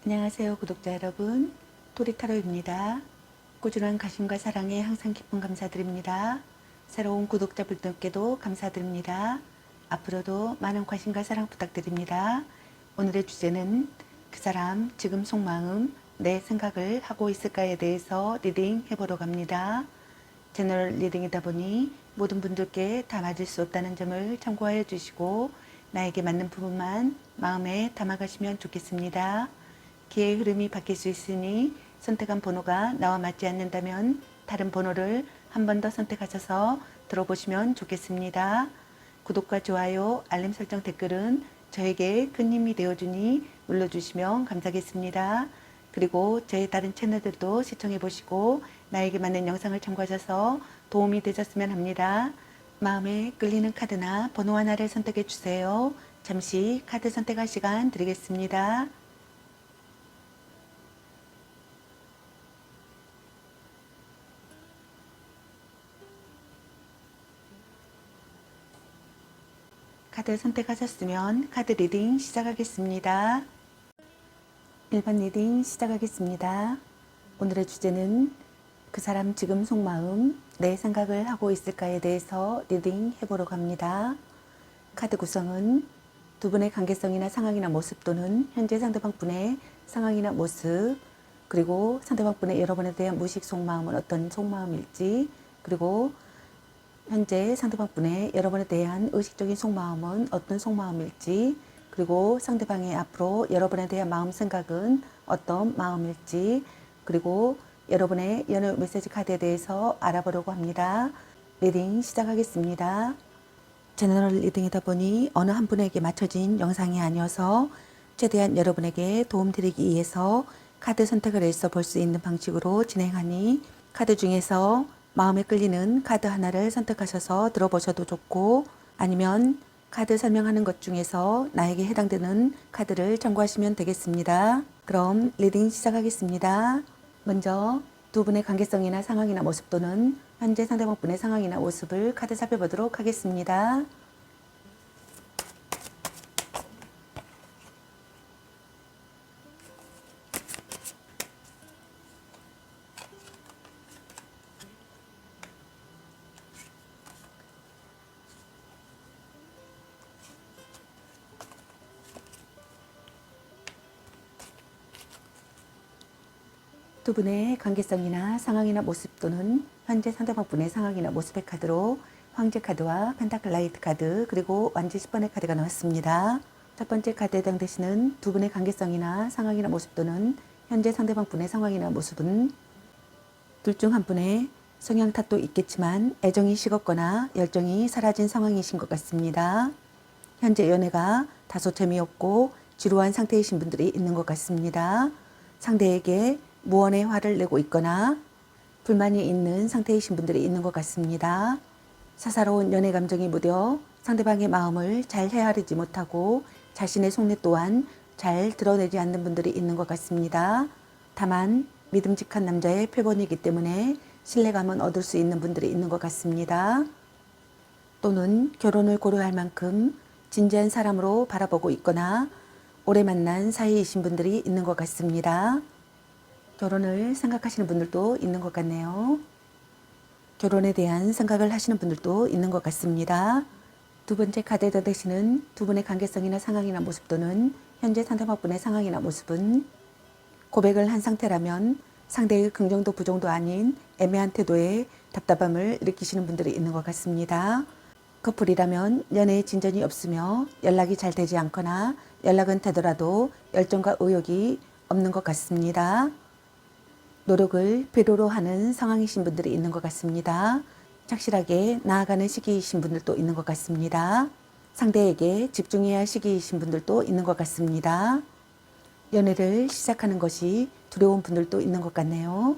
안녕하세요 구독자 여러분, 토리타로입니다. 꾸준한 관심과 사랑에 항상 깊은 감사드립니다. 새로운 구독자분들께도 감사드립니다. 앞으로도 많은 관심과 사랑 부탁드립니다. 오늘의 주제는 그 사람 지금 속마음 내 생각을 하고 있을까에 대해서 리딩 해보러 갑니다. 제너럴 리딩이다 보니 모든 분들께 다 맞을 수 없다는 점을 참고하여 주시고 나에게 맞는 부분만 마음에 담아가시면 좋겠습니다. 기회의 흐름이 바뀔 수 있으니 선택한 번호가 나와 맞지 않는다면 다른 번호를 한 번 더 선택하셔서 들어보시면 좋겠습니다. 구독과 좋아요, 알림 설정, 댓글은 저에게 큰 힘이 되어주니 눌러주시면 감사하겠습니다. 그리고 저의 다른 채널들도 시청해 보시고 나에게 맞는 영상을 참고하셔서 도움이 되셨으면 합니다. 마음에 끌리는 카드나 번호 하나를 선택해 주세요. 잠시 카드 선택할 시간 드리겠습니다. 카드 선택하셨으면 카드 리딩 시작하겠습니다. 1번 리딩 시작하겠습니다. 오늘의 주제는 그 사람 지금 속마음 내 생각을 하고 있을까에 대해서 리딩 해보러 갑니다. 카드 구성은 두 분의 관계성이나 상황이나 모습 또는 현재 상대방 분의 상황이나 모습, 그리고 상대방 분의 여러분에 대한 무의식 속마음은 어떤 속마음일지, 그리고 현재 상대방 분의 여러분에 대한 의식적인 속마음은 어떤 속마음일지, 그리고 상대방의 앞으로 여러분에 대한 마음 생각은 어떤 마음일지, 그리고 여러분의 연애 메시지 카드에 대해서 알아보려고 합니다. 리딩 시작하겠습니다. 제너럴 리딩이다 보니 어느 한 분에게 맞춰진 영상이 아니어서 최대한 여러분에게 도움드리기 위해서 카드 선택을 해서 볼 수 있는 방식으로 진행하니 카드 중에서 마음에 끌리는 카드 하나를 선택하셔서 들어보셔도 좋고, 아니면 카드 설명하는 것 중에서 나에게 해당되는 카드를 참고하시면 되겠습니다. 그럼 리딩 시작하겠습니다. 먼저 두 분의 관계성이나 상황이나 모습 또는 현재 상대방 분의 상황이나 모습을 카드 살펴보도록 하겠습니다. 두 분의 관계성이나 상황이나 모습 또는 현재 상대방 분의 상황이나 모습의 카드로 황제 카드와 펜타클 라이트 카드, 그리고 완지 10번의 카드가 나왔습니다. 첫 번째 카드에 해당되시는 두 분의 관계성이나 상황이나 모습 또는 현재 상대방 분의 상황이나 모습은 둘 중 한 분의 성향 탓도 있겠지만 애정이 식었거나 열정이 사라진 상황이신 것 같습니다. 현재 연애가 다소 재미없고 지루한 상태이신 분들이 있는 것 같습니다. 상대에게 무언의 화를 내고 있거나 불만이 있는 상태이신 분들이 있는 것 같습니다. 사사로운 연애 감정이 무뎌 상대방의 마음을 잘 헤아리지 못하고 자신의 속내 또한 잘 드러내지 않는 분들이 있는 것 같습니다. 다만 믿음직한 남자의 표본이기 때문에 신뢰감은 얻을 수 있는 분들이 있는 것 같습니다. 또는 결혼을 고려할 만큼 진지한 사람으로 바라보고 있거나 오래 만난 사이이신 분들이 있는 것 같습니다. 결혼을 생각하시는 분들도 있는 것 같네요. 결혼에 대한 생각을 하시는 분들도 있는 것 같습니다. 두 번째 카드에 되시는 두 분의 관계성이나 상황이나 모습 또는 현재 상대방 분의 상황이나 모습은 고백을 한 상태라면 상대의 긍정도 부정도 아닌 애매한 태도에 답답함을 느끼시는 분들이 있는 것 같습니다. 커플이라면 연애에 진전이 없으며 연락이 잘 되지 않거나 연락은 되더라도 열정과 의욕이 없는 것 같습니다. 노력을 필요로 하는 상황이신 분들이 있는 것 같습니다. 착실하게 나아가는 시기이신 분들도 있는 것 같습니다. 상대에게 집중해야 할 시기이신 분들도 있는 것 같습니다. 연애를 시작하는 것이 두려운 분들도 있는 것 같네요.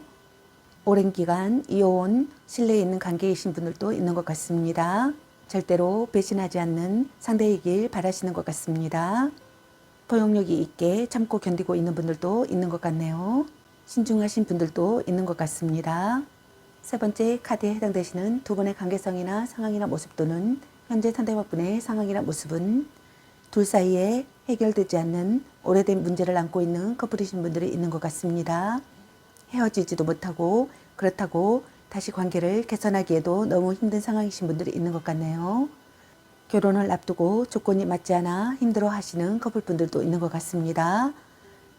오랜 기간 이어온 신뢰 있는 관계이신 분들도 있는 것 같습니다. 절대로 배신하지 않는 상대이길 바라시는 것 같습니다. 포용력이 있게 참고 견디고 있는 분들도 있는 것 같네요. 신중하신 분들도 있는 것 같습니다. 세 번째 카드에 해당되시는 두 분의 관계성이나 상황이나 모습 또는 현재 상대방 분의 상황이나 모습은 둘 사이에 해결되지 않는 오래된 문제를 안고 있는 커플이신 분들이 있는 것 같습니다. 헤어지지도 못하고 그렇다고 다시 관계를 개선하기에도 너무 힘든 상황이신 분들이 있는 것 같네요. 결혼을 앞두고 조건이 맞지 않아 힘들어 하시는 커플분들도 있는 것 같습니다.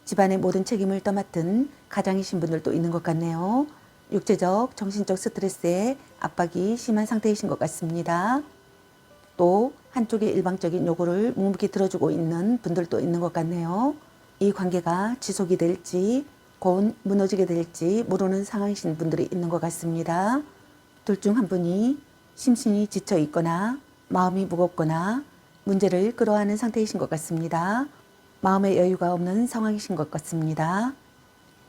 집안의 모든 책임을 떠맡은 가장이신 분들도 있는 것 같네요. 육체적, 정신적 스트레스에 압박이 심한 상태이신 것 같습니다. 또 한쪽의 일방적인 요구를 묵묵히 들어주고 있는 분들도 있는 것 같네요. 이 관계가 지속이 될지 곧 무너지게 될지 모르는 상황이신 분들이 있는 것 같습니다. 둘 중 한 분이 심신이 지쳐 있거나 마음이 무겁거나 문제를 끌어안는 상태이신 것 같습니다. 마음의 여유가 없는 상황이신 것 같습니다.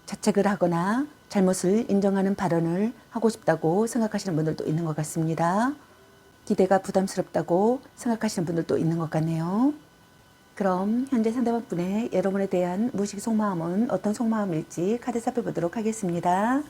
자책을 하거나 잘못을 인정하는 발언을 하고 싶다고 생각하시는 분들도 있는 것 같습니다. 기대가 부담스럽다고 생각하시는 분들도 있는 것 같네요. 그럼 현재 상대방 분의 여러분에 대한 무의식 속마음은 어떤 속마음일지 카드 살펴보도록 하겠습니다.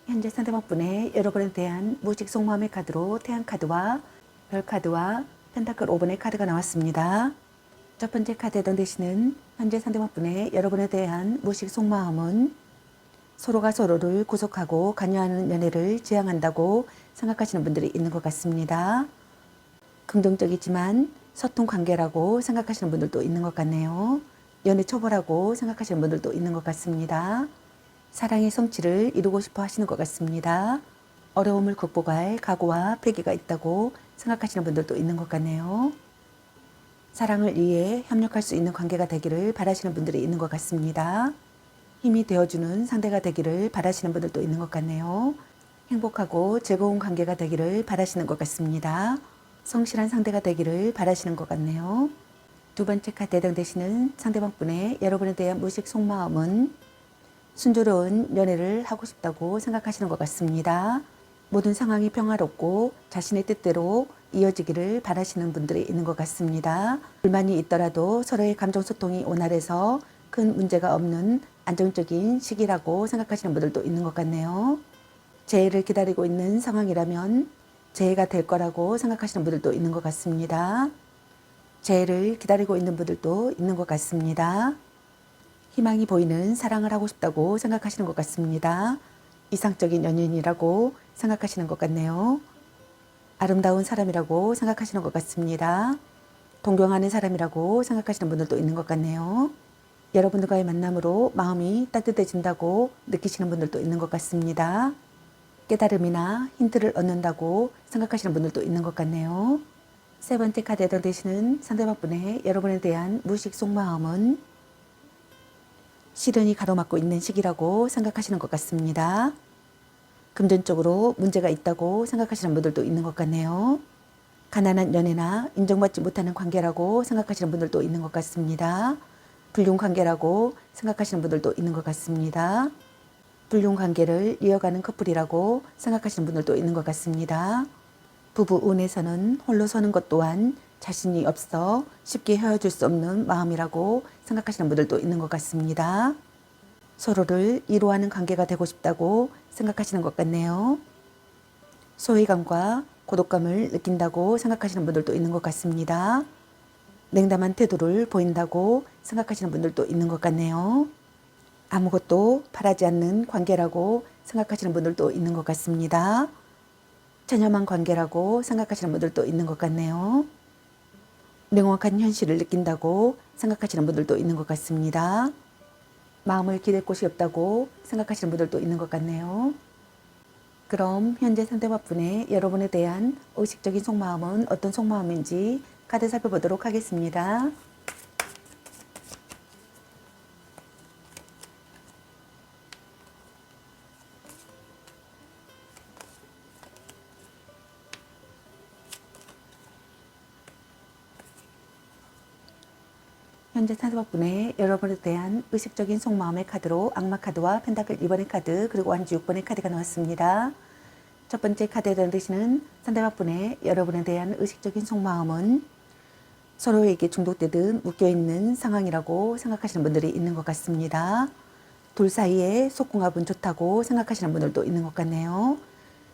현재 상대방 분의 여러분에 대한 무의식 속마음의 카드로 태양 카드와 별 카드와 펜타클 5번의 카드가 나왔습니다. 첫 번째 카드에 해당되시는 현재 상대방 분의 여러분에 대한 무의식 속마음은 서로가 서로를 구속하고 관여하는 연애를 지향한다고 생각하시는 분들이 있는 것 같습니다. 긍정적이지만 서툰 관계라고 생각하시는 분들도 있는 것 같네요. 연애 초보라고 생각하시는 분들도 있는 것 같습니다. 사랑의 성취를 이루고 싶어 하시는 것 같습니다. 어려움을 극복할 각오와 패기가 있다고 생각하시는 분들도 있는 것 같네요. 사랑을 위해 협력할 수 있는 관계가 되기를 바라시는 분들이 있는 것 같습니다. 힘이 되어주는 상대가 되기를 바라시는 분들도 있는 것 같네요. 행복하고 즐거운 관계가 되기를 바라시는 것 같습니다. 성실한 상대가 되기를 바라시는 것 같네요. 두 번째 카드에 해당되시는 상대방 분의 여러분에 대한 무의식 속마음은 순조로운 연애를 하고 싶다고 생각하시는 것 같습니다. 모든 상황이 평화롭고 자신의 뜻대로 이어지기를 바라시는 분들이 있는 것 같습니다. 불만이 있더라도 서로의 감정 소통이 원활해서 큰 문제가 없는 안정적인 시기라고 생각하시는 분들도 있는 것 같네요. 재해를 기다리고 있는 상황이라면 재해가 될 거라고 생각하시는 분들도 있는 것 같습니다. 재해를 기다리고 있는 분들도 있는 것 같습니다. 희망이 보이는 사랑을 하고 싶다고 생각하시는 것 같습니다. 이상적인 연인이라고 생각하시는 것 같네요. 아름다운 사람이라고 생각하시는 것 같습니다. 동경하는 사람이라고 생각하시는 분들도 있는 것 같네요. 여러분들과의 만남으로 마음이 따뜻해진다고 느끼시는 분들도 있는 것 같습니다. 깨달음이나 힌트를 얻는다고 생각하시는 분들도 있는 것 같네요. 세 번째 카드에 해당되시는 상대방분의 여러분에 대한 무의식 속마음은 시련이 가로막고 있는 시기라고 생각하시는 것 같습니다. 금전적으로 문제가 있다고 생각하시는 분들도 있는 것 같네요. 가난한 연애나 인정받지 못하는 관계라고 생각하시는 분들도 있는 것 같습니다. 불륜 관계라고 생각하시는 분들도 있는 것 같습니다. 불륜 관계를 이어가는 커플이라고 생각하시는 분들도 있는 것 같습니다. 부부 운에서는 홀로 서는 것 또한 자신이 없어 쉽게 헤어질 수 없는 마음이라고 생각하시는 분들도 있는 것 같습니다. 서로를 이루어하는 관계가 되고 싶다고 생각하시는 것 같네요. 소외감과 고독감을 느낀다고 생각하시는 분들도 있는 것 같습니다. 냉담한 태도를 보인다고 생각하시는 분들도 있는 것 같네요. 아무것도 바라지 않는 관계라고 생각하시는 분들도 있는 것 같습니다. 체념한 관계라고 생각하시는 분들도 있는 것 같네요. 명확한 현실을 느낀다고 생각하시는 분들도 있는 것 같습니다. 마음을 기댈 곳이 없다고 생각하시는 분들도 있는 것 같네요. 그럼 현재 상대방분의 여러분에 대한 의식적인 속마음은 어떤 속마음인지 카드 살펴보도록 하겠습니다. 현재 상대방분의 여러분에 대한 의식적인 속마음의 카드로 악마 카드와 펜타클 2번의 카드 그리고 완주 6번의 카드가 나왔습니다. 첫 번째 카드에 해당되시는 상대방분의 여러분에 대한 의식적인 속마음은 서로에게 중독되듯 묶여있는 상황이라고 생각하시는 분들이 있는 것 같습니다. 둘 사이에 속궁합은 좋다고 생각하시는 분들도 있는 것 같네요.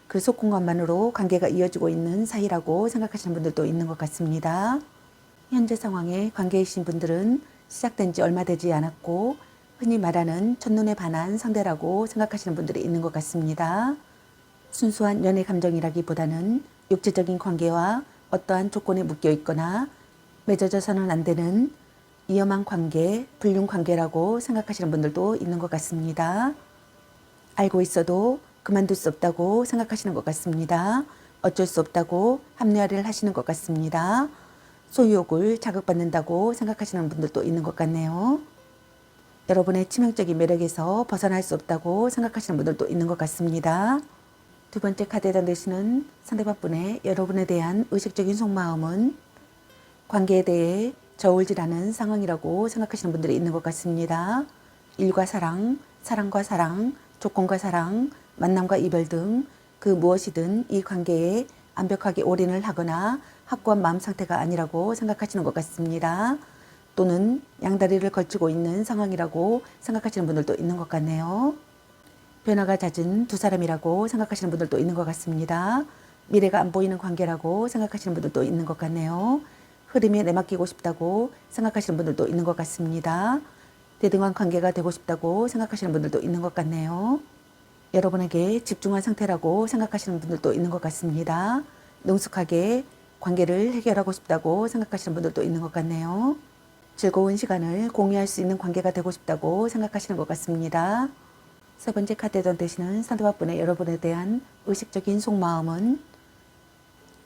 그 속궁합만으로 관계가 이어지고 있는 사이라고 생각하시는 분들도 있는 것 같습니다. 현재 상황에 관계이신 분들은 시작된 지 얼마 되지 않았고 흔히 말하는 첫눈에 반한 상대라고 생각하시는 분들이 있는 것 같습니다. 순수한 연애 감정이라기보다는 육체적인 관계와 어떠한 조건에 묶여 있거나 맺어져서는 안 되는 위험한 관계, 불륜 관계라고 생각하시는 분들도 있는 것 같습니다. 알고 있어도 그만둘 수 없다고 생각하시는 것 같습니다. 어쩔 수 없다고 합리화를 하시는 것 같습니다. 소유욕을 자극받는다고 생각하시는 분들도 있는 것 같네요. 여러분의 치명적인 매력에서 벗어날 수 없다고 생각하시는 분들도 있는 것 같습니다. 두 번째 카드에 담으시는 상대방분의 여러분에 대한 의식적인 속마음은 관계에 대해 저울질하는 상황이라고 생각하시는 분들이 있는 것 같습니다. 일과 사랑, 사랑과 사랑, 조건과 사랑, 만남과 이별 등 그 무엇이든 이 관계에 완벽하게 올인을 하거나 확고한 마음 상태가 아니라고 생각하시는 것 같습니다. 또는 양다리를 걸치고 있는 상황이라고 생각하시는 분들도 있는 것 같네요. 변화가 잦은 두 사람이라고 생각하시는 분들도 있는 것 같습니다. 미래가 안 보이는 관계라고 생각하시는 분들도 있는 것 같네요. 흐름에 내맡기고 싶다고 생각하시는 분들도 있는 것 같습니다. 대등한 관계가 되고 싶다고 생각하시는 분들도 있는 것 같네요. 여러분에게 집중한 상태라고 생각하시는 분들도 있는 것 같습니다. 능숙하게 관계를 해결하고 싶다고 생각하시는 분들도 있는 것 같네요. 즐거운 시간을 공유할 수 있는 관계가 되고 싶다고 생각하시는 것 같습니다. 세 번째 카드에 되시는 상대방분의 여러분에 대한 의식적인 속마음은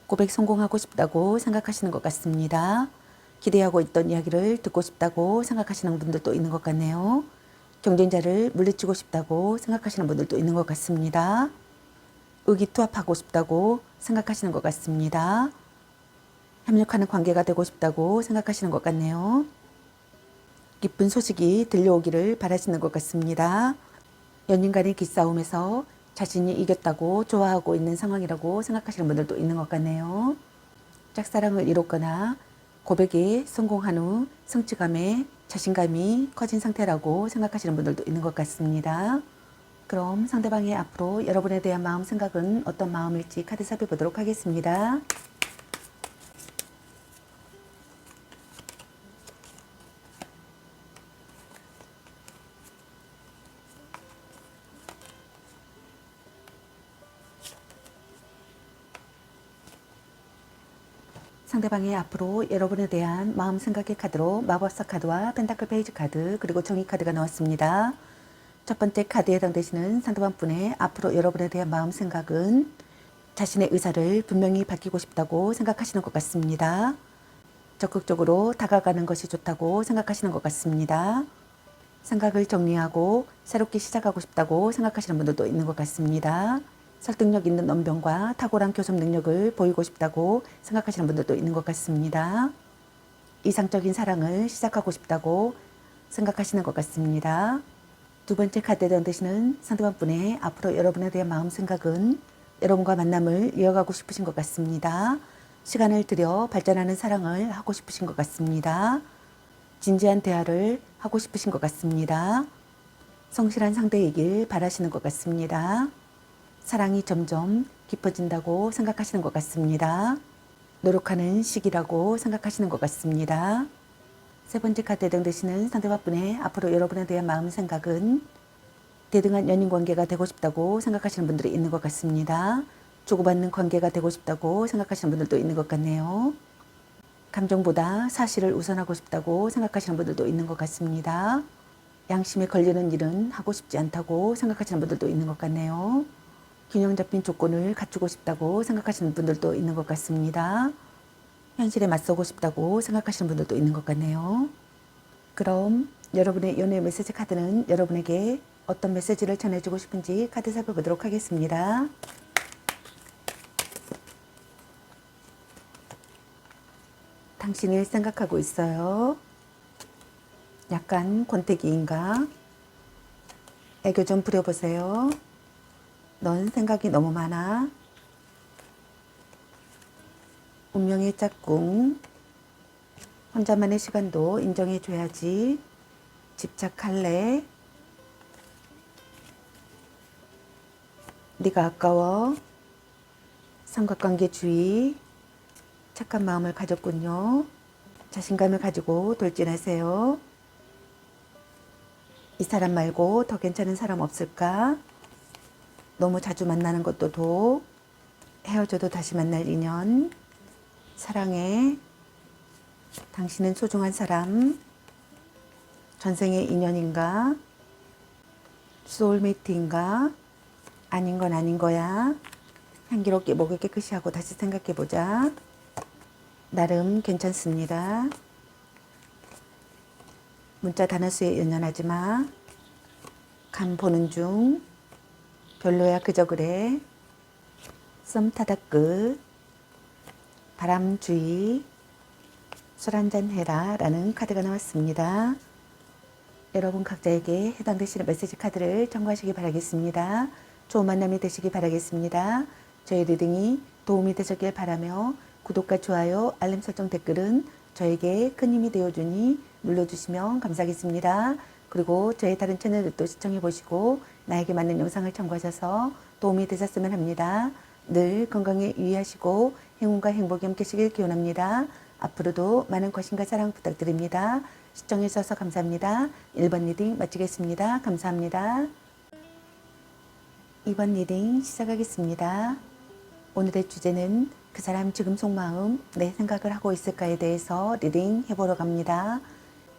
고백 성공하고 싶다고 생각하시는 것 같습니다. 기대하고 있던 이야기를 듣고 싶다고 생각하시는 분들도 있는 것 같네요. 경쟁자를 물리치고 싶다고 생각하시는 분들도 있는 것 같습니다. 의기투합하고 싶다고 생각하시는 것 같습니다. 협력하는 관계가 되고 싶다고 생각하시는 것 같네요. 기쁜 소식이 들려오기를 바라시는 것 같습니다. 연인 간의 기싸움에서 자신이 이겼다고 좋아하고 있는 상황이라고 생각하시는 분들도 있는 것 같네요. 짝사랑을 이뤘거나 고백에 성공한 후 성취감에 자신감이 커진 상태라고 생각하시는 분들도 있는 것 같습니다. 그럼 상대방의 앞으로 여러분에 대한 마음 생각은 어떤 마음일지 카드 살펴보도록 하겠습니다. 상대방의 앞으로 여러분에 대한 마음 생각의 카드로 마법사 카드와 펜타클 페이지 카드 그리고 정의 카드가 나왔습니다. 첫 번째 카드에 해당되시는 상대방 분의 앞으로 여러분에 대한 마음 생각은 자신의 의사를 분명히 밝히고 싶다고 생각하시는 것 같습니다. 적극적으로 다가가는 것이 좋다고 생각하시는 것 같습니다. 생각을 정리하고 새롭게 시작하고 싶다고 생각하시는 분들도 있는 것 같습니다. 설득력 있는 언변과 탁월한 교섭 능력을 보이고 싶다고 생각하시는 분들도 있는 것 같습니다. 이상적인 사랑을 시작하고 싶다고 생각하시는 것 같습니다. 두 번째 카드에 해당되시는 상대방 분의 앞으로 여러분에 대한 마음 생각은 여러분과 만남을 이어가고 싶으신 것 같습니다. 시간을 들여 발전하는 사랑을 하고 싶으신 것 같습니다. 진지한 대화를 하고 싶으신 것 같습니다. 성실한 상대이길 바라시는 것 같습니다. 사랑이 점점 깊어진다고 생각하시는 것 같습니다. 노력하는 시기라고 생각하시는 것 같습니다. 세 번째 카드에 해당되시는 상대방 분의 앞으로 여러분에 대한 마음 생각은 대등한 연인 관계가 되고 싶다고 생각하시는 분들이 있는 것 같습니다. 주고받는 관계가 되고 싶다고 생각하시는 분들도 있는 것 같네요. 감정보다 사실을 우선하고 싶다고 생각하시는 분들도 있는 것 같습니다. 양심에 걸리는 일은 하고 싶지 않다고 생각하시는 분들도 있는 것 같네요. 균형 잡힌 조건을 갖추고 싶다고 생각하시는 분들도 있는 것 같습니다. 현실에 맞서고 싶다고 생각하시는 분들도 있는 것 같네요. 그럼 여러분의 연애 메시지 카드는 여러분에게 어떤 메시지를 전해주고 싶은지 카드 살펴보도록 하겠습니다. 당신을 생각하고 있어요. 약간 권태기인가? 애교 좀 부려보세요. 넌 생각이 너무 많아. 운명의 짝꿍. 혼자만의 시간도 인정해줘야지. 집착할래? 네가 아까워. 삼각관계주의. 착한 마음을 가졌군요. 자신감을 가지고 돌진하세요. 이 사람 말고 더 괜찮은 사람 없을까? 너무 자주 만나는 것도 독. 헤어져도 다시 만날 인연. 사랑해. 당신은 소중한 사람. 전생의 인연인가? 소울메이트인가? 아닌 건 아닌 거야. 향기롭게 목을 깨끗이 하고 다시 생각해보자. 나름 괜찮습니다. 문자 단어수에 연연하지 마. 간 보는 중. 별로야 그저 그래. 썸 타다 끝. 바람주의. 술 한잔 해라 라는 카드가 나왔습니다. 여러분 각자에게 해당되시는 메시지 카드를 참고하시기 바라겠습니다. 좋은 만남이 되시기 바라겠습니다. 저희 리딩이 도움이 되셨길 바라며 구독과 좋아요, 알림 설정 댓글은 저에게 큰 힘이 되어주니 눌러주시면 감사하겠습니다. 그리고 저희 다른 채널들도 시청해 보시고 나에게 맞는 영상을 참고하셔서 도움이 되셨으면 합니다. 늘 건강에 유의하시고 행운과 행복이 함께 하시길 기원합니다. 앞으로도 많은 관심과 사랑 부탁드립니다. 시청해 주셔서 감사합니다. 1번 리딩 마치겠습니다. 감사합니다. 2번 리딩 시작하겠습니다. 오늘의 주제는 그 사람 지금 속마음, 내 생각을 하고 있을까에 대해서 리딩 해보러 갑니다.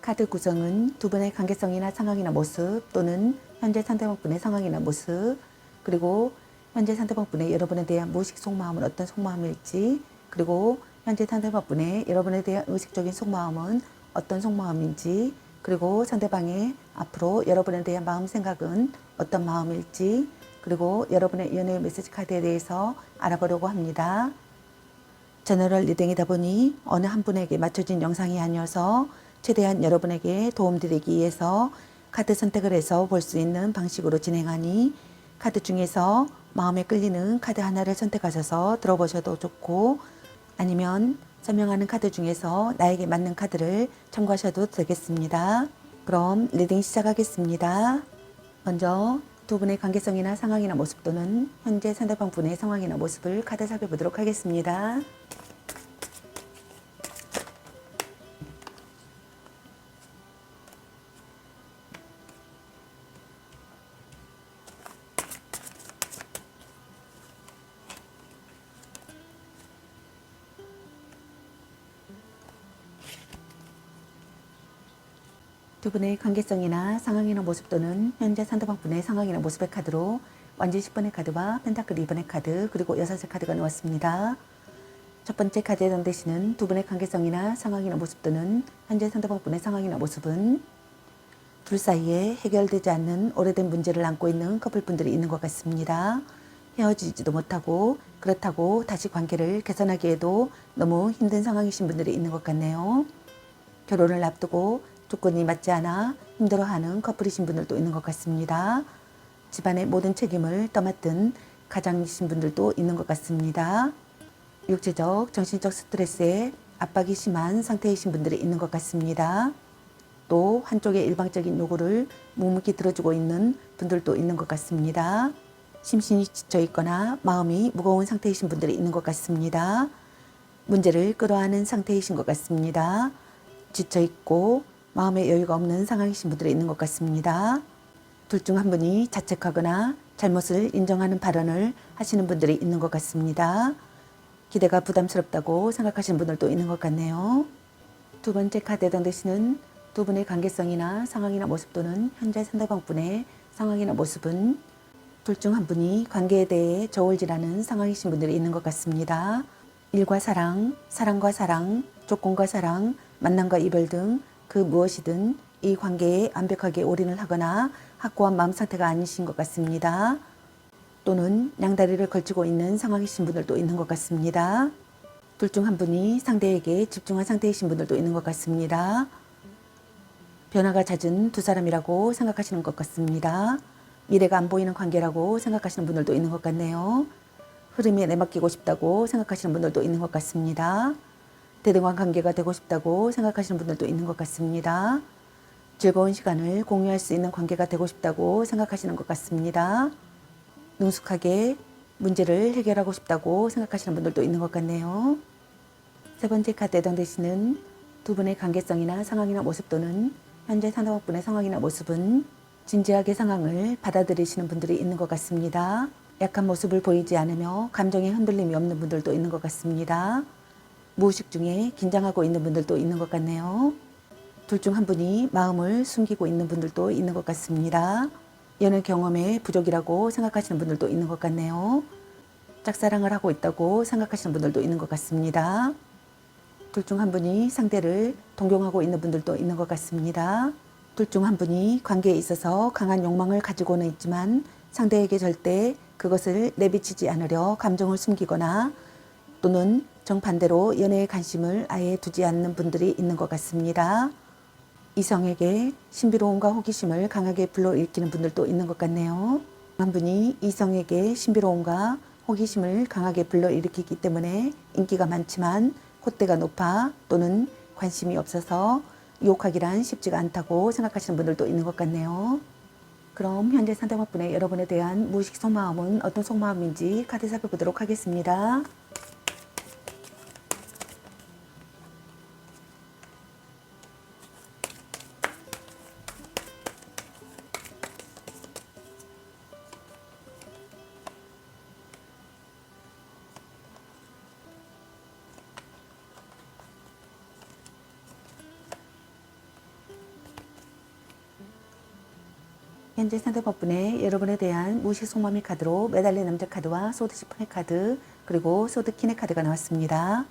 카드 구성은 두 분의 관계성이나 상황이나 모습 또는 현재 상대방분의 상황이나 모습 그리고 현재 상대방분의 여러분에 대한 무의식 속마음은 어떤 속마음일지 그리고 현재 상대방분의 여러분에 대한 의식적인 속마음은 어떤 속마음인지 그리고 상대방의 앞으로 여러분에 대한 마음 생각은 어떤 마음일지 그리고 여러분의 연애 메시지 카드에 대해서 알아보려고 합니다. 제너럴 리딩이다 보니 어느 한 분에게 맞춰진 영상이 아니어서 최대한 여러분에게 도움드리기 위해서 카드 선택을 해서 볼 수 있는 방식으로 진행하니 카드 중에서 마음에 끌리는 카드 하나를 선택하셔서 들어보셔도 좋고 아니면 설명하는 카드 중에서 나에게 맞는 카드를 참고하셔도 되겠습니다. 그럼 리딩 시작하겠습니다. 먼저 두 분의 관계성이나 상황이나 모습 또는 현재 상대방 분의 상황이나 모습을 카드 살펴보도록 하겠습니다. 두 분의 관계성이나 상황이나 모습 또는 현재 상대방 분의 상황이나 모습의 카드로 완전 10번의 카드와 펜타클 2번의 카드 그리고 6의 카드가 나왔습니다. 첫 번째 카드에 해당되시는 두 분의 관계성이나 상황이나 모습 또는 현재 상대방 분의 상황이나 모습은 둘 사이에 해결되지 않는 오래된 문제를 안고 있는 커플분들이 있는 것 같습니다. 헤어지지도 못하고 그렇다고 다시 관계를 개선하기에도 너무 힘든 상황이신 분들이 있는 것 같네요. 결혼을 앞두고 조건이 맞지 않아 힘들어하는 커플이신 분들도 있는 것 같습니다. 집안의 모든 책임을 떠맡은 가장이신 분들도 있는 것 같습니다. 육체적, 정신적 스트레스에 압박이 심한 상태이신 분들이 있는 것 같습니다. 또 한쪽의 일방적인 요구를 묵묵히 들어주고 있는 분들도 있는 것 같습니다. 심신이 지쳐 있거나 마음이 무거운 상태이신 분들이 있는 것 같습니다. 문제를 끌어안은 상태이신 것 같습니다. 지쳐 있고 마음의 여유가 없는 상황이신 분들이 있는 것 같습니다. 둘 중 한 분이 자책하거나 잘못을 인정하는 발언을 하시는 분들이 있는 것 같습니다. 기대가 부담스럽다고 생각하시는 분들도 있는 것 같네요. 두 번째 카드에 해당되시는 두 분의 관계성이나 상황이나 모습 또는 현재 상대방 분의 상황이나 모습은 둘 중 한 분이 관계에 대해 저울질하는 상황이신 분들이 있는 것 같습니다. 일과 사랑, 사랑과 사랑, 조건과 사랑, 만남과 이별 등 그 무엇이든 이 관계에 완벽하게 올인을 하거나 확고한 마음 상태가 아니신 것 같습니다. 또는 양다리를 걸치고 있는 상황이신 분들도 있는 것 같습니다. 둘 중 한 분이 상대에게 집중한 상태이신 분들도 있는 것 같습니다. 변화가 잦은 두 사람이라고 생각하시는 것 같습니다. 미래가 안 보이는 관계라고 생각하시는 분들도 있는 것 같네요. 흐름에 내맡기고 싶다고 생각하시는 분들도 있는 것 같습니다. 대등한 관계가 되고 싶다고 생각하시는 분들도 있는 것 같습니다. 즐거운 시간을 공유할 수 있는 관계가 되고 싶다고 생각하시는 것 같습니다. 능숙하게 문제를 해결하고 싶다고 생각하시는 분들도 있는 것 같네요. 세 번째 카드에 해당되시는 두 분의 관계성이나 상황이나 모습 또는 현재 상대방분의 상황이나 모습은 진지하게 상황을 받아들이시는 분들이 있는 것 같습니다. 약한 모습을 보이지 않으며 감정에 흔들림이 없는 분들도 있는 것 같습니다. 무의식 중에 긴장하고 있는 분들도 있는 것 같네요. 둘 중 한 분이 마음을 숨기고 있는 분들도 있는 것 같습니다. 연애 경험의 부족이라고 생각하시는 분들도 있는 것 같네요. 짝사랑을 하고 있다고 생각하시는 분들도 있는 것 같습니다. 둘 중 한 분이 상대를 동경하고 있는 분들도 있는 것 같습니다. 둘 중 한 분이 관계에 있어서 강한 욕망을 가지고는 있지만 상대에게 절대 그것을 내비치지 않으려 감정을 숨기거나 또는 정반대로 연애에 관심을 아예 두지 않는 분들이 있는 것 같습니다. 이성에게 신비로움과 호기심을 강하게 불러일으키는 분들도 있는 것 같네요. 한 분이 이성에게 신비로움과 호기심을 강하게 불러일으키기 때문에 인기가 많지만 콧대가 높아 또는 관심이 없어서 유혹하기란 쉽지가 않다고 생각하시는 분들도 있는 것 같네요. 그럼 현재 상대방분의 여러분에 대한 무의식 속마음은 어떤 속마음인지 카드 살펴보도록 하겠습니다. 현재 상대방분의 여러분에 대한 무의식 속마음의 카드로 매달린 남자 카드와 소드 10의 카드 그리고 소드 퀸의 카드가 나왔습니다.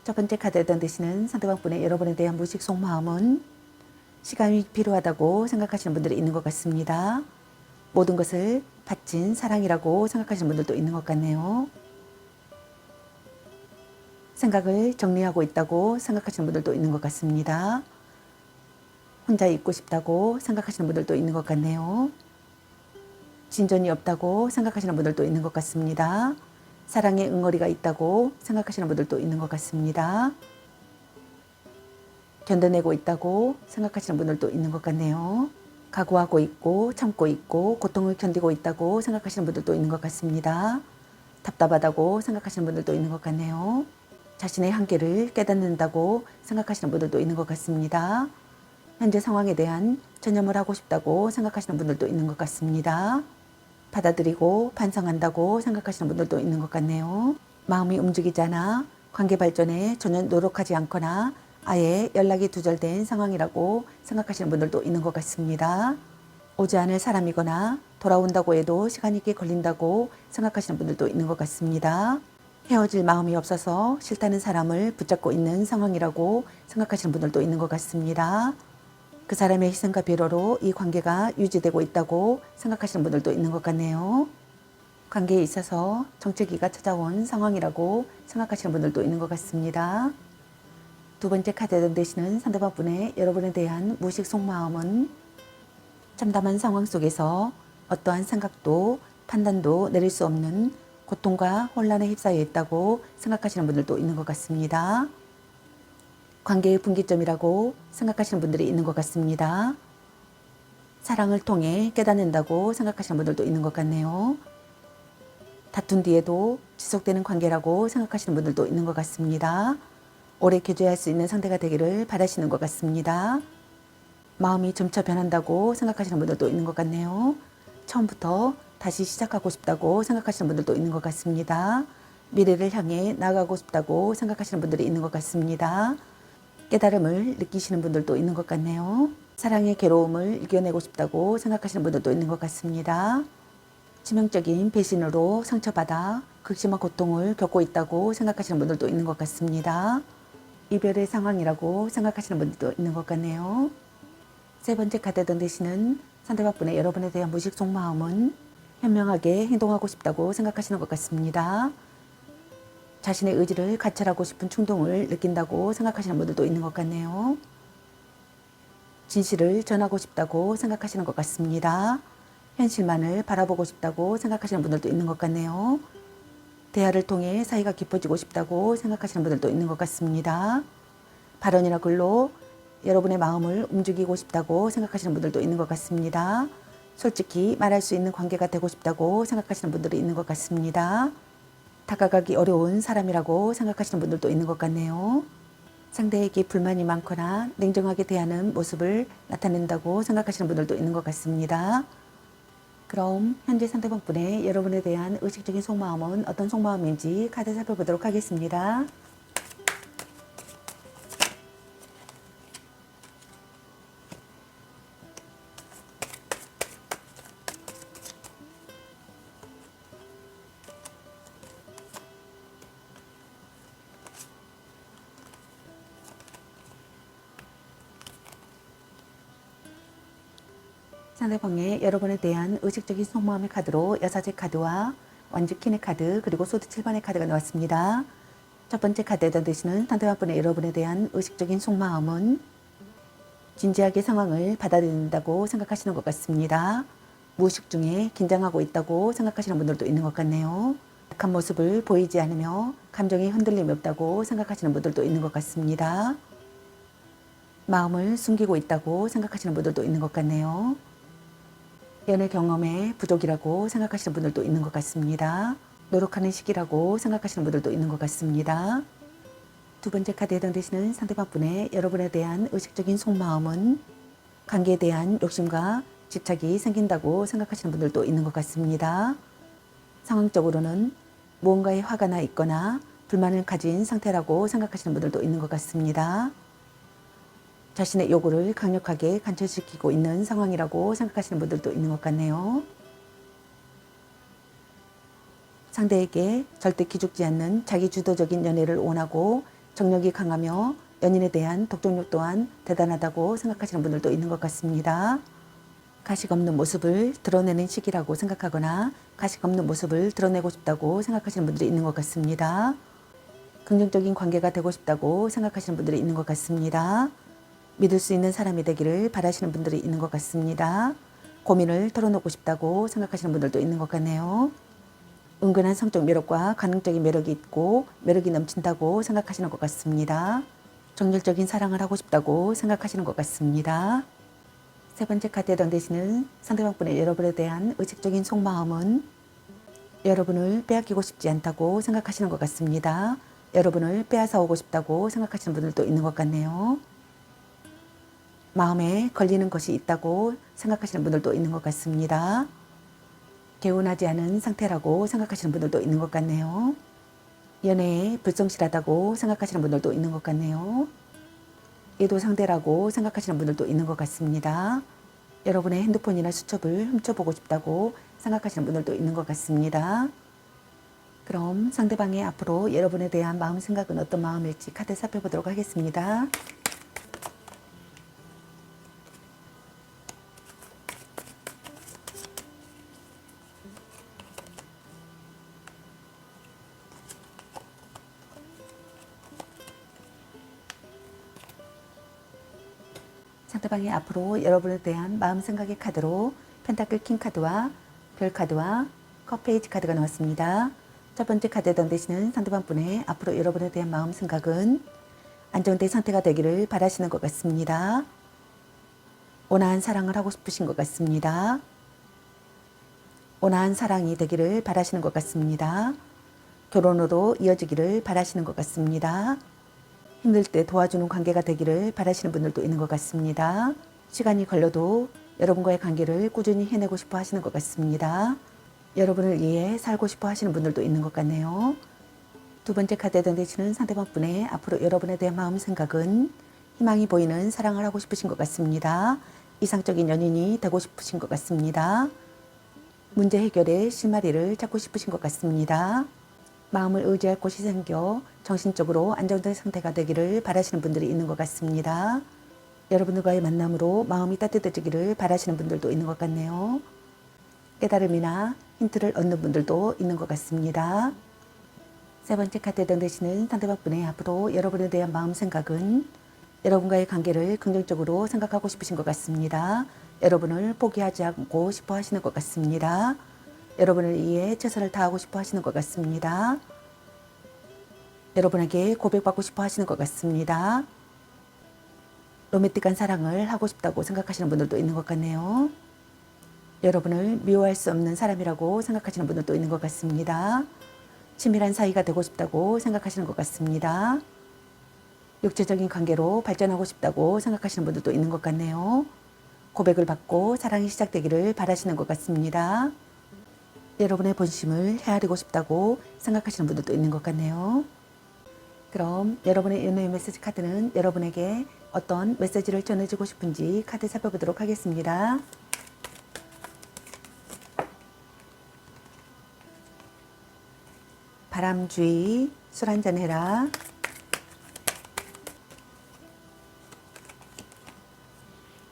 첫 번째 카드에 해당되시는 상대방분의 여러분에 대한 무의식 속마음은 시간이 필요하다고 생각하시는 분들이 있는 것 같습니다. 모든 것을 바친 사랑이라고 생각하시는 분들도 있는 것 같네요. 생각을 정리하고 있다고 생각하시는 분들도 있는 것 같습니다. 혼자 있고 싶다고 생각하시는 분들도 있는 것 같네요. 진전이 없다고 생각하시는 분들도 있는 것 같습니다. 사랑의 응어리가 있다고 생각하시는 분들도 있는 것 같습니다. 견뎌내고 있다고 생각하시는 분들도 있는 것 같네요. 각오하고 있고 참고 있고 고통을 견디고 있다고 생각하시는 분들도 있는 것 같습니다. 답답하다고 생각하시는 분들도 있는 것 같네요. 자신의 한계를 깨닫는다고 생각하시는 분들도 있는 것 같습니다. 현재 상황에 대한 전념을 하고 싶다고 생각하시는 분들도 있는 것 같습니다. 받아들이고 반성한다고 생각하시는 분들도 있는 것 같네요. 마음이 움직이지 않아 관계 발전에 전혀 노력하지 않거나 아예 연락이 두절된 상황이라고 생각하시는 분들도 있는 것 같습니다. 오지 않을 사람이거나 돌아온다고 해도 시간이 꽤 걸린다고 생각하시는 분들도 있는 것 같습니다. 헤어질 마음이 없어서 싫다는 사람을 붙잡고 있는 상황이라고 생각하시는 분들도 있는 것 같습니다. 그 사람의 희생과 배려로 이 관계가 유지되고 있다고 생각하시는 분들도 있는 것 같네요. 관계에 있어서 정체기가 찾아온 상황이라고 생각하시는 분들도 있는 것 같습니다. 두 번째 카드에 해당되시는 상대방분의 여러분에 대한 무의식 속마음은 참담한 상황 속에서 어떠한 생각도 판단도 내릴 수 없는 고통과 혼란에 휩싸여 있다고 생각하시는 분들도 있는 것 같습니다. 관계의 분기점이라고 생각하시는 분들이 있는 것 같습니다. 사랑을 통해 깨닫는다고 생각하시는 분들도 있는 것 같네요. 다툰 뒤에도 지속되는 관계라고 생각하시는 분들도 있는 것 같습니다. 오래 교제할 수 있는 상대가 되기를 바라시는 것 같습니다. 마음이 점차 변한다고 생각하시는 분들도 있는 것 같네요. 처음부터 다시 시작하고 싶다고 생각하시는 분들도 있는 것 같습니다. 미래를 향해 나아가고 싶다고 생각하시는 분들이 있는 것 같습니다. 깨달음을 느끼시는 분들도 있는 것 같네요. 사랑의 괴로움을 이겨내고 싶다고 생각하시는 분들도 있는 것 같습니다. 치명적인 배신으로 상처받아 극심한 고통을 겪고 있다고 생각하시는 분들도 있는 것 같습니다. 이별의 상황이라고 생각하시는 분들도 있는 것 같네요. 세 번째 카드 되시는 상대방분의 여러분에 대한 무의식 속마음은 현명하게 행동하고 싶다고 생각하시는 것 같습니다. 자신의 의지를 관철하고 싶은 충동을 느낀다고 생각하시는 분들도 있는 것 같네요. 진실을 전하고 싶다고 생각하시는 것 같습니다. 현실만을 바라보고 싶다고 생각하시는 분들도 있는 것 같네요. 대화를 통해 사이가 깊어지고 싶다고 생각하시는 분들도 있는 것 같습니다. 발언이나 글로 여러분의 마음을 움직이고 싶다고 생각하시는 분들도 있는 것 같습니다. 솔직히 말할 수 있는 관계가 되고 싶다고 생각하시는 분들이 있는 것 같습니다. 다가가기 어려운 사람이라고 생각하시는 분들도 있는 것 같네요. 상대에게 불만이 많거나 냉정하게 대하는 모습을 나타낸다고 생각하시는 분들도 있는 것 같습니다. 그럼 현재 상대방분의 여러분에 대한 의식적인 속마음은 어떤 속마음인지 카드 살펴보도록 하겠습니다. 상대방의 여러분에 대한 의식적인 속마음의 카드로 여사제 카드와 완주킨의 카드 그리고 소드 7번의 카드가 나왔습니다. 첫 번째 카드에 던지시는 상대방분의 여러분에 대한 의식적인 속마음은 진지하게 상황을 받아들인다고 생각하시는 것 같습니다. 무의식 중에 긴장하고 있다고 생각하시는 분들도 있는 것 같네요. 약한 모습을 보이지 않으며 감정에 흔들림이 없다고 생각하시는 분들도 있는 것 같습니다. 마음을 숨기고 있다고 생각하시는 분들도 있는 것 같네요. 연애 경험의 부족이라고 생각하시는 분들도 있는 것 같습니다. 노력하는 시기라고 생각하시는 분들도 있는 것 같습니다. 두 번째 카드에 해당되시는 상대방분의 여러분에 대한 의식적인 속마음은 관계에 대한 욕심과 집착이 생긴다고 생각하시는 분들도 있는 것 같습니다. 상황적으로는 무언가에 화가 나 있거나 불만을 가진 상태라고 생각하시는 분들도 있는 것 같습니다. 자신의 요구를 강력하게 관철시키고 있는 상황이라고 생각하시는 분들도 있는 것 같네요. 상대에게 절대 기죽지 않는 자기 주도적인 연애를 원하고 정력이 강하며 연인에 대한 독점력 또한 대단하다고 생각하시는 분들도 있는 것 같습니다. 가식 없는 모습을 드러내는 시기라고 생각하거나 가식 없는 모습을 드러내고 싶다고 생각하시는 분들이 있는 것 같습니다. 긍정적인 관계가 되고 싶다고 생각하시는 분들이 있는 것 같습니다. 믿을 수 있는 사람이 되기를 바라시는 분들이 있는 것 같습니다. 고민을 털어놓고 싶다고 생각하시는 분들도 있는 것 같네요. 은근한 성적 매력과 가능적인 매력이 있고 매력이 넘친다고 생각하시는 것 같습니다. 정열적인 사랑을 하고 싶다고 생각하시는 것 같습니다. 세 번째 카드에 해당되시는 상대방분의 여러분에 대한 의식적인 속마음은 여러분을 빼앗기고 싶지 않다고 생각하시는 것 같습니다. 여러분을 빼앗아 오고 싶다고 생각하시는 분들도 있는 것 같네요. 마음에 걸리는 것이 있다고 생각하시는 분들도 있는 것 같습니다. 개운하지 않은 상태라고 생각하시는 분들도 있는 것 같네요. 연애에 불성실하다고 생각하시는 분들도 있는 것 같네요. 얘도 상대라고 생각하시는 분들도 있는 것 같습니다. 여러분의 핸드폰이나 수첩을 훔쳐보고 싶다고 생각하시는 분들도 있는 것 같습니다. 그럼 상대방의 앞으로 여러분에 대한 마음 생각은 어떤 마음일지 카드 살펴보도록 하겠습니다. 상대방이 앞으로 여러분에 대한 마음 생각의 카드로 펜타클 킹 카드와 별 카드와 컵페이지 카드가 나왔습니다. 첫 번째 카드에 던지시는 상대방분의 앞으로 여러분에 대한 마음 생각은 안정된 상태가 되기를 바라시는 것 같습니다. 온화한 사랑을 하고 싶으신 것 같습니다. 온화한 사랑이 되기를 바라시는 것 같습니다. 결혼으로 이어지기를 바라시는 것 같습니다. 힘들 때 도와주는 관계가 되기를 바라시는 분들도 있는 것 같습니다. 시간이 걸려도 여러분과의 관계를 꾸준히 해내고 싶어 하시는 것 같습니다. 여러분을 위해 살고 싶어 하시는 분들도 있는 것 같네요. 두 번째 카드에 던지시는 상대방분의 앞으로 여러분에 대한 마음 생각은 희망이 보이는 사랑을 하고 싶으신 것 같습니다. 이상적인 연인이 되고 싶으신 것 같습니다. 문제 해결의 실마리를 찾고 싶으신 것 같습니다. 마음을 의지할 곳이 생겨 정신적으로 안정된 상태가 되기를 바라시는 분들이 있는 것 같습니다. 여러분들과의 만남으로 마음이 따뜻해지기를 바라시는 분들도 있는 것 같네요. 깨달음이나 힌트를 얻는 분들도 있는 것 같습니다. 세 번째 카드에 해당되시는 상대방분의 앞으로 여러분에 대한 마음 생각은 여러분과의 관계를 긍정적으로 생각하고 싶으신 것 같습니다. 여러분을 포기하지 않고 싶어 하시는 것 같습니다. 여러분을 위해 최선을 다하고 싶어 하시는 것 같습니다. 여러분에게 고백받고 싶어 하시는 것 같습니다. 로맨틱한 사랑을 하고 싶다고 생각하시는 분들도 있는 것 같네요. 여러분을 미워할 수 없는 사람이라고 생각하시는 분들도 있는 것 같습니다. 친밀한 사이가 되고 싶다고 생각하시는 것 같습니다. 육체적인 관계로 발전하고 싶다고 생각하시는 분들도 있는 것 같네요. 고백을 받고 사랑이 시작되기를 바라시는 것 같습니다. 여러분의 본심을 헤아리고 싶다고 생각하시는 분들도 있는 것 같네요. 그럼 여러분의 연애의 메시지 카드는 여러분에게 어떤 메시지를 전해주고 싶은지 카드 살펴보도록 하겠습니다. 바람주의, 술 한잔 해라.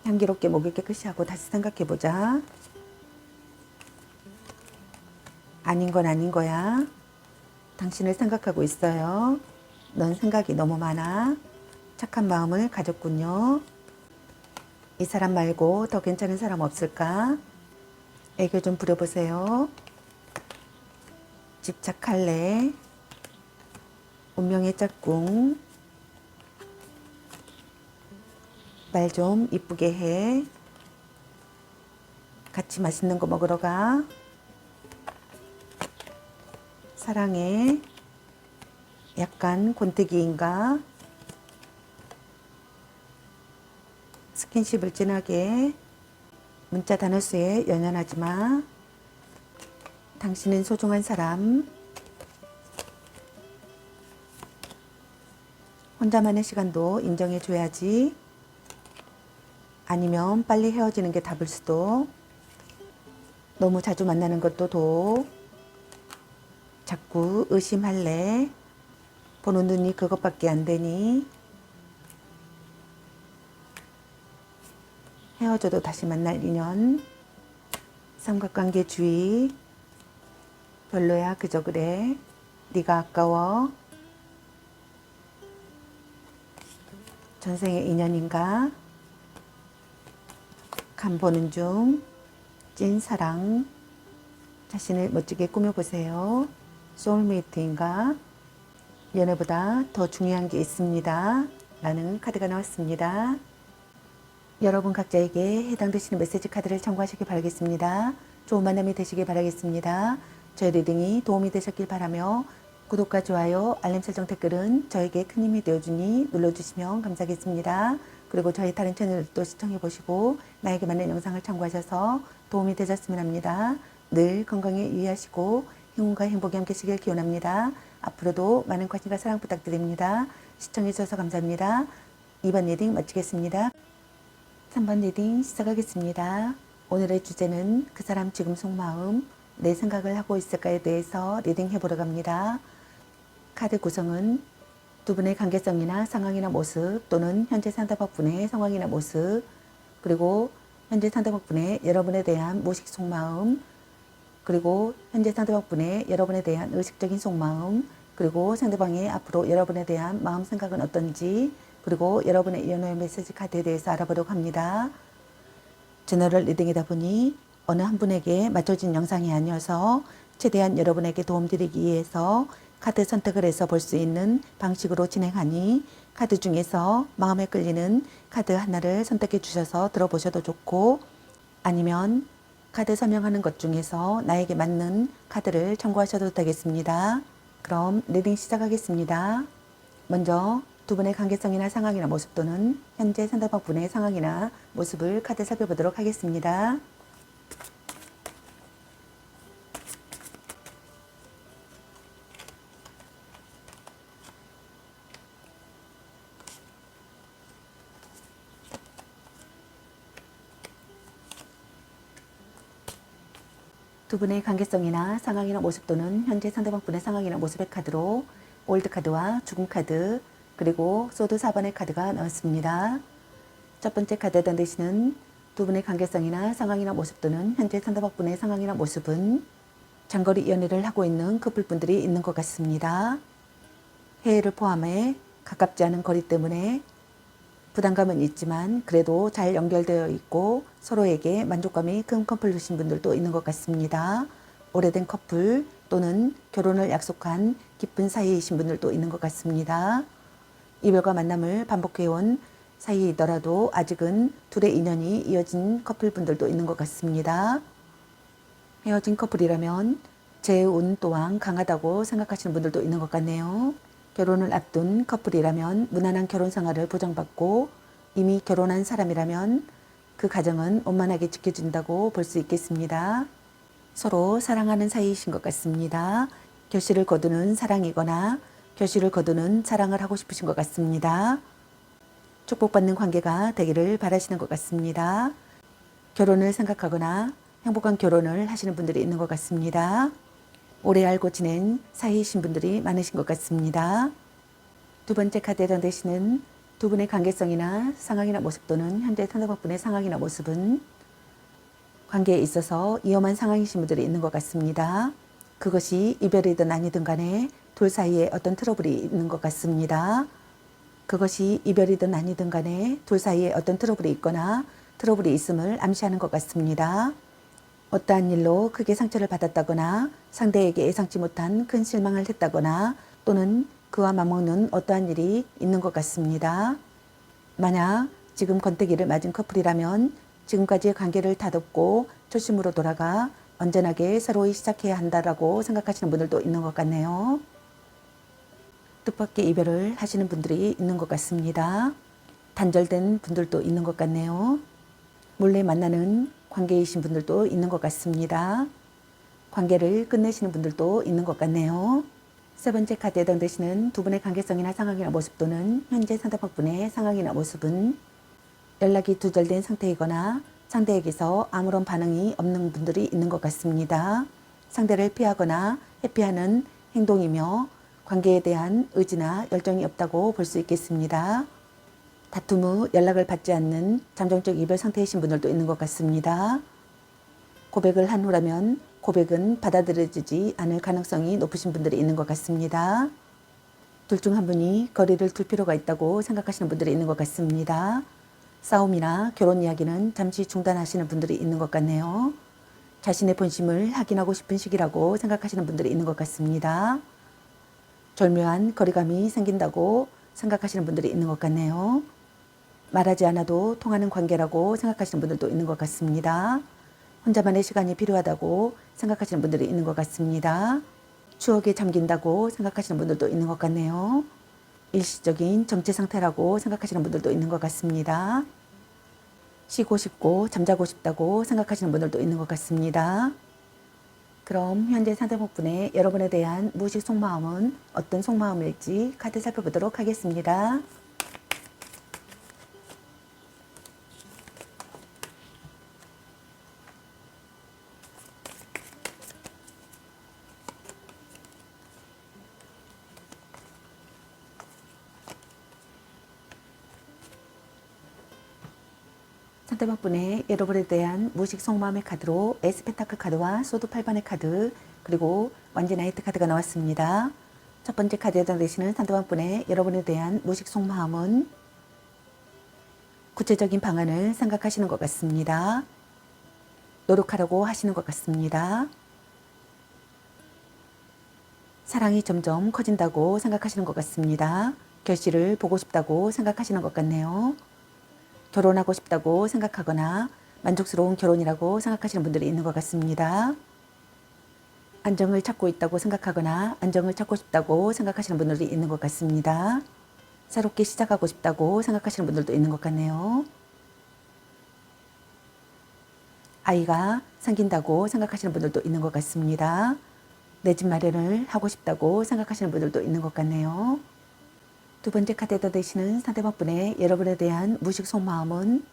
향기롭게 목을 깨끗이 하고 다시 생각해보자. 아닌 건 아닌 거야. 당신을 생각하고 있어요. 넌 생각이 너무 많아. 착한 마음을 가졌군요. 이 사람 말고 더 괜찮은 사람 없을까? 애교 좀 부려보세요. 집착할래? 운명의 짝꿍. 말 좀 이쁘게 해. 같이 맛있는 거 먹으러 가. 사랑해. 약간 곤태기인가? 스킨십을 진하게. 문자 단어 수에 연연하지 마. 당신은 소중한 사람. 혼자만의 시간도 인정해줘야지. 아니면 빨리 헤어지는 게 답일 수도. 너무 자주 만나는 것도 도. 자꾸 의심할래. 보는 눈이 그것밖에 안 되니. 헤어져도 다시 만날 인연. 삼각관계 주의. 별로야 그저 그래. 네가 아까워. 전생의 인연인가? 간 보는 중. 찐사랑. 자신을 멋지게 꾸며보세요. 소울메이트인가? 연애보다 더 중요한 게 있습니다. 라는 카드가 나왔습니다. 여러분 각자에게 해당되시는 메시지 카드를 참고하시기 바라겠습니다. 좋은 만남이 되시길 바라겠습니다. 저희 리딩이 도움이 되셨길 바라며 구독과 좋아요, 알림 설정 댓글은 저에게 큰 힘이 되어주니 눌러주시면 감사하겠습니다. 그리고 저희 다른 채널도 시청해보시고 나에게 맞는 영상을 참고하셔서 도움이 되셨으면 합니다. 늘 건강에 유의하시고 행운과 행복이 함께하시길 기원합니다. 앞으로도 많은 관심과 사랑 부탁드립니다. 시청해주셔서 감사합니다. 2번 리딩 마치겠습니다. 3번 리딩 시작하겠습니다. 오늘의 주제는 그 사람 지금 속마음, 내 생각을 하고 있을까에 대해서 리딩해보러 갑니다. 카드 구성은 두 분의 관계성이나 상황이나 모습 또는 현재 상대방분의 상황이나 모습 그리고 현재 상대방분의 여러분에 대한 무의식 속마음 그리고 현재 상대방분의 여러분에 대한 의식적인 속마음 그리고 상대방의 앞으로 여러분에 대한 마음 생각은 어떤지 그리고 여러분의 연애 메시지 카드에 대해서 알아보려고 합니다. 제너럴 리딩이다 보니 어느 한 분에게 맞춰진 영상이 아니어서 최대한 여러분에게 도움드리기 위해서 카드 선택을 해서 볼 수 있는 방식으로 진행하니 카드 중에서 마음에 끌리는 카드 하나를 선택해 주셔서 들어보셔도 좋고 아니면 카드 설명하는 것 중에서 나에게 맞는 카드를 참고하셔도 되겠습니다. 그럼 리딩 시작하겠습니다. 먼저 두 분의 관계성이나 상황이나 모습 또는 현재 상대방 분의 상황이나 모습을 카드 살펴보도록 하겠습니다. 두 분의 관계성이나 상황이나 모습 또는 현재 상대방 분의 상황이나 모습의 카드로 올드 카드와 죽음 카드 그리고 소드 4번의 카드가 나왔습니다. 첫 번째 카드에 해당되시는 두 분의 관계성이나 상황이나 모습 또는 현재 상대방 분의 상황이나 모습은 장거리 연애를 하고 있는 커플분들이 있는 것 같습니다. 해외를 포함해 가깝지 않은 거리 때문에 부담감은 있지만 그래도 잘 연결되어 있고 서로에게 만족감이 큰 커플이신 분들도 있는 것 같습니다. 오래된 커플 또는 결혼을 약속한 깊은 사이이신 분들도 있는 것 같습니다. 이별과 만남을 반복해온 사이이더라도 아직은 둘의 인연이 이어진 커플분들도 있는 것 같습니다. 헤어진 커플이라면 제 운 또한 강하다고 생각하시는 분들도 있는 것 같네요. 결혼을 앞둔 커플이라면 무난한 결혼 생활을 보장받고 이미 결혼한 사람이라면 그 가정은 원만하게 지켜준다고 볼 수 있겠습니다. 서로 사랑하는 사이이신 것 같습니다. 결실을 거두는 사랑이거나 결실을 거두는 사랑을 하고 싶으신 것 같습니다. 축복받는 관계가 되기를 바라시는 것 같습니다. 결혼을 생각하거나 행복한 결혼을 하시는 분들이 있는 것 같습니다. 오래 알고 지낸 사이이신 분들이 많으신 것 같습니다. 두 번째 카드에 해당되시는 두 분의 관계성이나 상황이나 모습 또는 현재 상대방분의 상황이나 모습은 관계에 있어서 위험한 상황이신 분들이 있는 것 같습니다. 그것이 이별이든 아니든 간에 둘 사이에 어떤 트러블이 있는 것 같습니다. 그것이 이별이든 아니든 간에 둘 사이에 어떤 트러블이 있거나 트러블이 있음을 암시하는 것 같습니다. 어떠한 일로 크게 상처를 받았다거나 상대에게 예상치 못한 큰 실망을 했다거나 또는 그와 맞먹는 어떠한 일이 있는 것 같습니다. 만약 지금 권태기를 맞은 커플이라면 지금까지의 관계를 다듬고 초심으로 돌아가 온전하게 새로이 시작해야 한다라고 생각하시는 분들도 있는 것 같네요. 뜻밖의 이별을 하시는 분들이 있는 것 같습니다. 단절된 분들도 있는 것 같네요. 몰래 만나는 관계이신 분들도 있는 것 같습니다. 관계를 끝내시는 분들도 있는 것 같네요. 세 번째 카드에 해당되시는 두 분의 관계성이나 상황이나 모습 또는 현재 상대방분의 상황이나 모습은 연락이 두절된 상태이거나 상대에게서 아무런 반응이 없는 분들이 있는 것 같습니다. 상대를 피하거나 회피하는 행동이며 관계에 대한 의지나 열정이 없다고 볼 수 있겠습니다. 다툼 후 연락을 받지 않는 잠정적 이별 상태이신 분들도 있는 것 같습니다. 고백을 한 후라면 고백은 받아들여지지 않을 가능성이 높으신 분들이 있는 것 같습니다. 둘 중 한 분이 거리를 둘 필요가 있다고 생각하시는 분들이 있는 것 같습니다. 싸움이나 결혼 이야기는 잠시 중단하시는 분들이 있는 것 같네요. 자신의 본심을 확인하고 싶은 시기라고 생각하시는 분들이 있는 것 같습니다. 절묘한 거리감이 생긴다고 생각하시는 분들이 있는 것 같네요. 말하지 않아도 통하는 관계라고 생각하시는 분들도 있는 것 같습니다. 혼자만의 시간이 필요하다고 생각하시는 분들이 있는 것 같습니다. 추억에 잠긴다고 생각하시는 분들도 있는 것 같네요. 일시적인 정체 상태라고 생각하시는 분들도 있는 것 같습니다. 쉬고 싶고 잠자고 싶다고 생각하시는 분들도 있는 것 같습니다. 그럼 현재 상대방분의 여러분에 대한 무의식 속마음은 어떤 속마음일지 카드 살펴보도록 하겠습니다. 상대방분의 여러분에 대한 무의식 속마음의 카드로 에스 펜타클 카드와 소드 8번의 카드 그리고 완전 나이트 카드가 나왔습니다. 첫 번째 카드에 해당되시는 상대방분의 여러분에 대한 무의식 속마음은 구체적인 방안을 생각하시는 것 같습니다. 노력하려고 하시는 것 같습니다. 사랑이 점점 커진다고 생각하시는 것 같습니다. 결실을 보고 싶다고 생각하시는 것 같네요. 결혼하고 싶다고 생각하거나 만족스러운 결혼이라고 생각하시는 분들이 있는 것 같습니다. 안정을 찾고 있다고 생각하거나 안정을 찾고 싶다고 생각하시는 분들이 있는 것 같습니다. 새롭게 시작하고 싶다고 생각하시는 분들도 있는 것 같네요. 아이가 생긴다고 생각하시는 분들도 있는 것 같습니다. 내 집 마련을 하고 싶다고 생각하시는 분들도 있는 것 같네요. 두 번째 카드에다 대시는 상대방분의 여러분에 대한 무의식 속마음은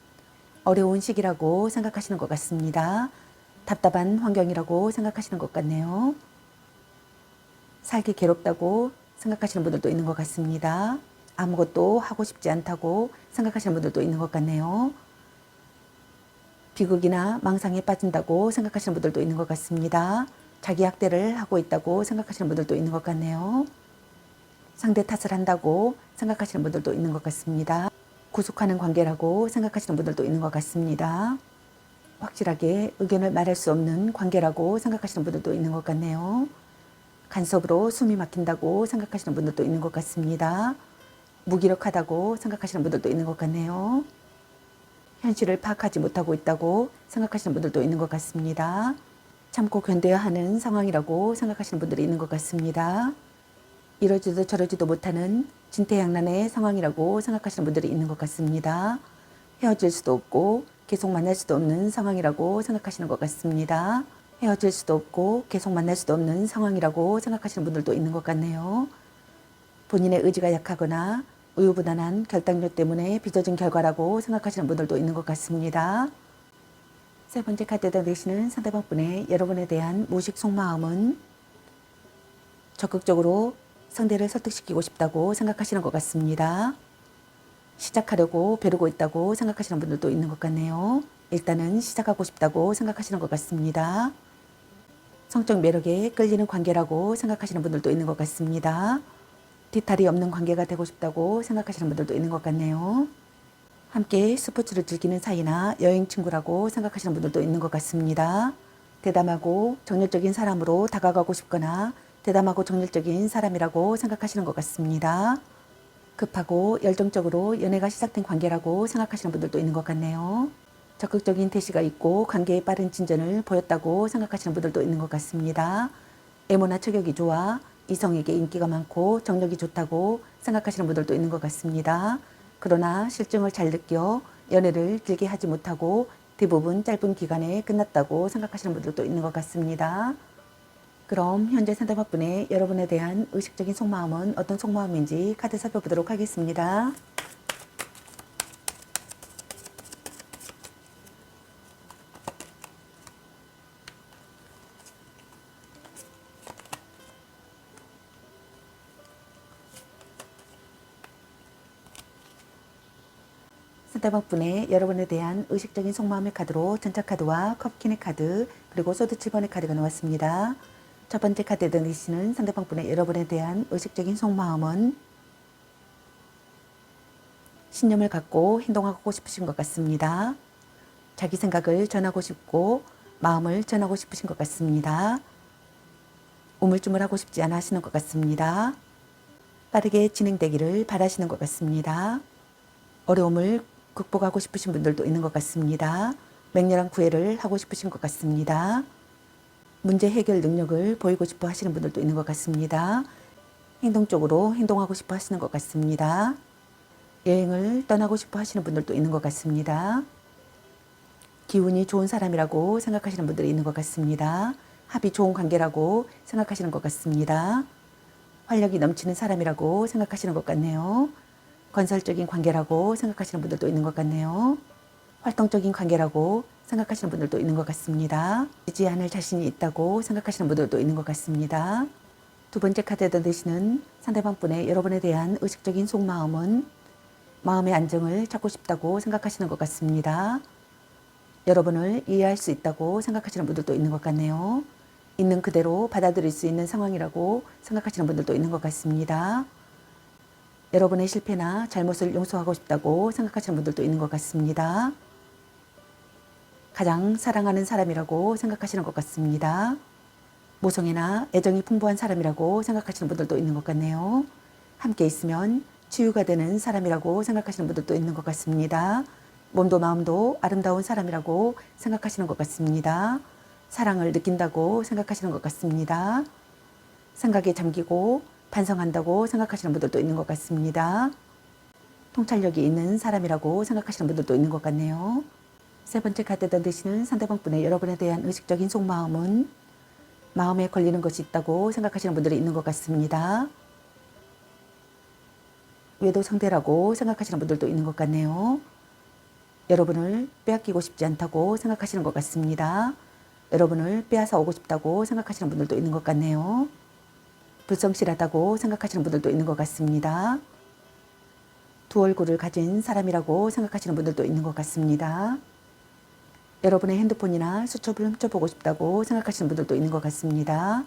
어려운 시기라고 생각하시는 것 같습니다. 답답한 환경이라고 생각하시는 것 같네요. 살기 괴롭다고 생각하시는 분들도 있는 것 같습니다. 아무것도 하고 싶지 않다고 생각하시는 분들도 있는 것 같네요. 비극이나 망상에 빠진다고 생각하시는 분들도 있는 것 같습니다. 자기 학대를 하고 있다고 생각하시는 분들도 있는 것 같네요. 상대 탓을 한다고 생각하시는 분들도 있는 것 같습니다. 구속하는 관계라고 생각하시는 분들도 있는 것 같습니다. 확실하게 의견을 말할 수 없는 관계라고 생각하시는 분들도 있는 것 같네요. 간섭으로 숨이 막힌다고 생각하시는 분들도 있는 것 같습니다. 무기력하다고 생각하시는 분들도 있는 것 같네요. 현실을 파악하지 못하고 있다고 생각하시는 분들도 있는 것 같습니다. 참고 견뎌야 하는 상황이라고 생각하시는 분들이 있는 것 같습니다. 이러지도 저러지도 못하는 진퇴양난의 상황이라고 생각하시는 분들이 있는 것 같습니다. 헤어질 수도 없고 계속 만날 수도 없는 상황이라고 생각하시는 것 같습니다. 헤어질 수도 없고 계속 만날 수도 없는 상황이라고 생각하시는 분들도 있는 것 같네요. 본인의 의지가 약하거나 우유부단한 결단력 때문에 빚어진 결과라고 생각하시는 분들도 있는 것 같습니다. 세 번째 카드가 되시는 상대방분의 여러분에 대한 무의식 속마음은 적극적으로 상대를 설득시키고 싶다고 생각하시는 것 같습니다. 시작하려고 벼르고 있다고 생각하시는 분들도 있는 것 같네요. 일단은 시작하고 싶다고 생각하시는 것 같습니다. 성적 매력에 끌리는 관계라고 생각하시는 분들도 있는 것 같습니다. 뒤탈이 없는 관계가 되고 싶다고 생각하시는 분들도 있는 것 같네요. 함께 스포츠를 즐기는 사이나 여행 친구라고 생각하시는 분들도 있는 것 같습니다. 대담하고 정열적인 사람으로 다가가고 싶거나 대담하고 정열적인 사람이라고 생각하시는 것 같습니다. 급하고 열정적으로 연애가 시작된 관계라고 생각하시는 분들도 있는 것 같네요. 적극적인 태시가 있고 관계에 빠른 진전을 보였다고 생각하시는 분들도 있는 것 같습니다. 외모나 체격이 좋아 이성에게 인기가 많고 정력이 좋다고 생각하시는 분들도 있는 것 같습니다. 그러나 실증을 잘 느껴 연애를 길게 하지 못하고 대부분 짧은 기간에 끝났다고 생각하시는 분들도 있는 것 같습니다. 그럼 현재 상대방분의 여러분에 대한 의식적인 속마음은 어떤 속마음인지 카드 살펴보도록 하겠습니다. 상대방분의 여러분에 대한 의식적인 속마음의 카드로 전차 카드와 컵킨의 카드 그리고 소드 7번의 카드가 나왔습니다. 첫 번째 카드에 드시는 상대방분의 여러분에 대한 의식적인 속마음은 신념을 갖고 행동하고 싶으신 것 같습니다. 자기 생각을 전하고 싶고 마음을 전하고 싶으신 것 같습니다. 우물쭈물하고 싶지 않아 하시는 것 같습니다. 빠르게 진행되기를 바라시는 것 같습니다. 어려움을 극복하고 싶으신 분들도 있는 것 같습니다. 맹렬한 구애를 하고 싶으신 것 같습니다. 문제 해결 능력을 보이고 싶어 하시는 분들도 있는 것 같습니다. 행동적으로 행동하고 싶어 하시는 것 같습니다. 여행을 떠나고 싶어 하시는 분들도 있는 것 같습니다. 기운이 좋은 사람이라고 생각하시는 분들이 있는 것 같습니다. 합이 좋은 관계라고 생각하시는 것 같습니다. 활력이 넘치는 사람이라고 생각하시는 것 같네요. 건설적인 관계라고 생각하시는 분들도 있는 것 같네요. 활동적인 관계라고 생각하시는 분들도 있는 것 같습니다. 지지 않을 자신이 있다고 생각하시는 분들도 있는 것 같습니다. 두 번째 카드에 드시는 상대방분의 여러분에 대한 의식적인 속마음은 마음의 안정을 찾고 싶다고 생각하시는 것 같습니다. 여러분을 이해할 수 있다고 생각하시는 분들도 있는 것 같네요. 있는 그대로 받아들일 수 있는 상황이라고 생각하시는 분들도 있는 것 같습니다. 여러분의 실패나 잘못을 용서하고 싶다고 생각하시는 분들도 있는 것 같습니다. 가장 사랑하는 사람이라고 생각하시는 것 같습니다. 모성애나 애정이 풍부한 사람이라고 생각하시는 분들도 있는 것 같네요. 함께 있으면 치유가 되는 사람이라고 생각하시는 분들도 있는 것 같습니다. 몸도 마음도 아름다운 사람이라고 생각하시는 것 같습니다. 사랑을 느낀다고 생각하시는 것 같습니다. 생각에 잠기고 반성한다고 생각하시는 분들도 있는 것 같습니다. 통찰력이 있는 사람이라고 생각하시는 분들도 있는 것 같네요. 세 번째 카드에 드시는 상대방분의 여러분에 대한 의식적인 속마음은 마음에 걸리는 것이 있다고 생각하시는 분들이 있는 것 같습니다. 외도 상대라고 생각하시는 분들도 있는 것 같네요. 여러분을 빼앗기고 싶지 않다고 생각하시는 것 같습니다. 여러분을 빼앗아 오고 싶다고 생각하시는 분들도 있는 것 같네요. 불성실하다고 생각하시는 분들도 있는 것 같습니다. 두 얼굴을 가진 사람이라고 생각하시는 분들도 있는 것 같습니다. 여러분의 핸드폰이나 수첩을 훔쳐보고 싶다고 생각하시는 분들도 있는 것 같습니다.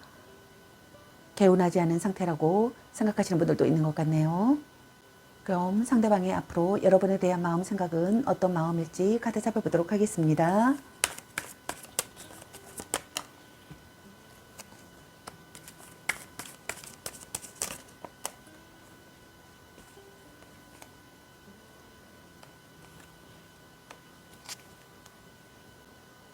개운하지 않은 상태라고 생각하시는 분들도 있는 것 같네요. 그럼 상대방의 앞으로 여러분에 대한 마음 생각은 어떤 마음일지 카드 살펴보도록 하겠습니다.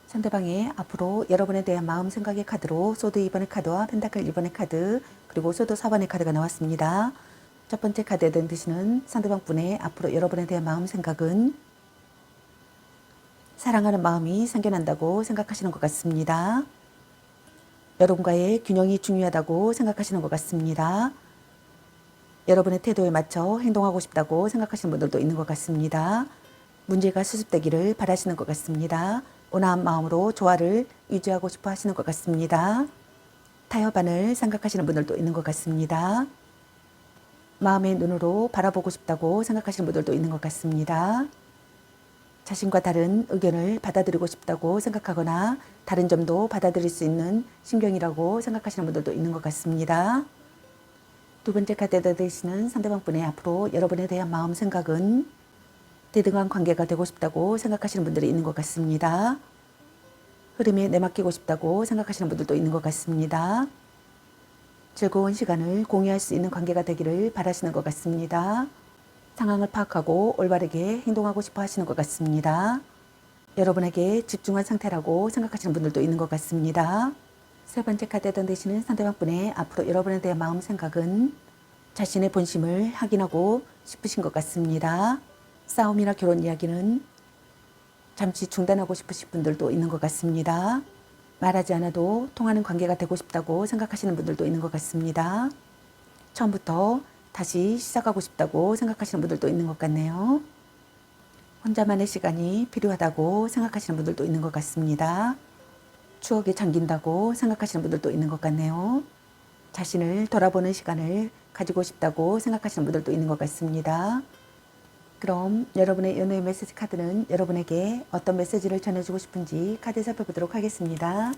상대방의 앞으로 여러분에 대한 마음 생각의 카드로 소드 2번의 카드와 펜타클 1번의 카드 그리고 소드 4번의 카드가 나왔습니다. 첫 번째 카드에 든 뜻은 상대방 분의 앞으로 여러분에 대한 마음 생각은 사랑하는 마음이 생겨난다고 생각하시는 것 같습니다. 여러분과의 균형이 중요하다고 생각하시는 것 같습니다. 여러분의 태도에 맞춰 행동하고 싶다고 생각하시는 분들도 있는 것 같습니다. 문제가 수습되기를 바라시는 것 같습니다. 온화한 마음으로 조화를 유지하고 싶어 하시는 것 같습니다. 타협안을 생각하시는 분들도 있는 것 같습니다. 마음의 눈으로 바라보고 싶다고 생각하시는 분들도 있는 것 같습니다. 자신과 다른 의견을 받아들이고 싶다고 생각하거나 다른 점도 받아들일 수 있는 신경이라고 생각하시는 분들도 있는 것 같습니다. 두 번째 카드에 되시는 상대방 분의 앞으로 여러분에 대한 마음 생각은 대등한 관계가 되고 싶다고 생각하시는 분들이 있는 것 같습니다. 흐름에 내맡기고 싶다고 생각하시는 분들도 있는 것 같습니다. 즐거운 시간을 공유할 수 있는 관계가 되기를 바라시는 것 같습니다. 상황을 파악하고 올바르게 행동하고 싶어 하시는 것 같습니다. 여러분에게 집중한 상태라고 생각하시는 분들도 있는 것 같습니다. 세 번째 카드에 던지시는 상대방 분의 앞으로 여러분에 대한 마음 생각은 자신의 본심을 확인하고 싶으신 것 같습니다. 싸움이나 결혼 이야기는 잠시 중단하고 싶으신 분들도 있는 것 같습니다. 말하지 않아도 통하는 관계가 되고 싶다고 생각하시는 분들도 있는 것 같습니다. 처음부터 다시 시작하고 싶다고 생각하시는 분들도 있는 것 같네요. 혼자만의 시간이 필요하다고 생각하시는 분들도 있는 것 같습니다. 추억에 잠긴다고 생각하시는 분들도 있는 것 같네요. 자신을 돌아보는 시간을 가지고 싶다고 생각하시는 분들도 있는 것 같습니다. 그럼 여러분의 연애의 메시지 카드는 여러분에게 어떤 메시지를 전해주고 싶은지 카드 살펴보도록 하겠습니다.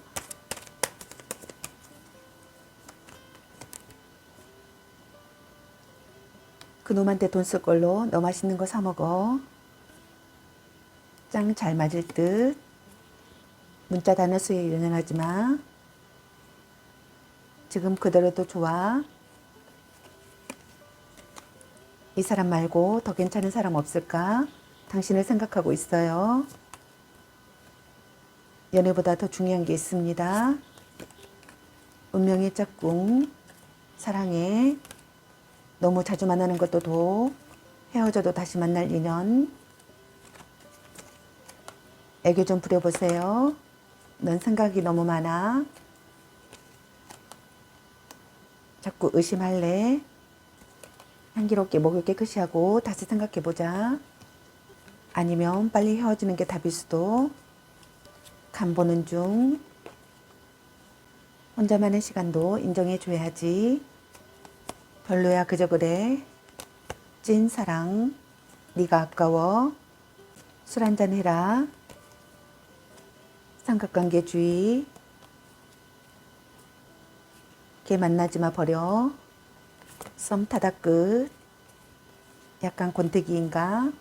그놈한테 돈 쓸 걸로 너 맛있는 거 사 먹어. 짱 잘 맞을 듯. 문자 단어 수에 연연하지 마. 지금 그대로도 좋아. 이 사람 말고 더 괜찮은 사람 없을까? 당신을 생각하고 있어요. 연애보다 더 중요한 게 있습니다. 운명의 짝꿍. 사랑해. 너무 자주 만나는 것도 도. 헤어져도 다시 만날 인연. 애교 좀 부려보세요. 넌 생각이 너무 많아. 자꾸 의심할래. 향기롭게 목을 깨끗이 하고 다시 생각해보자. 아니면 빨리 헤어지는 게 답일 수도. 간 보는 중. 혼자만의 시간도 인정해줘야지. 별로야 그저 그래. 찐사랑. 네가 아까워. 술 한잔 해라. 삼각관계주의. 걔 만나지마 버려. 썸 타다 끝. 약간 권태기인가?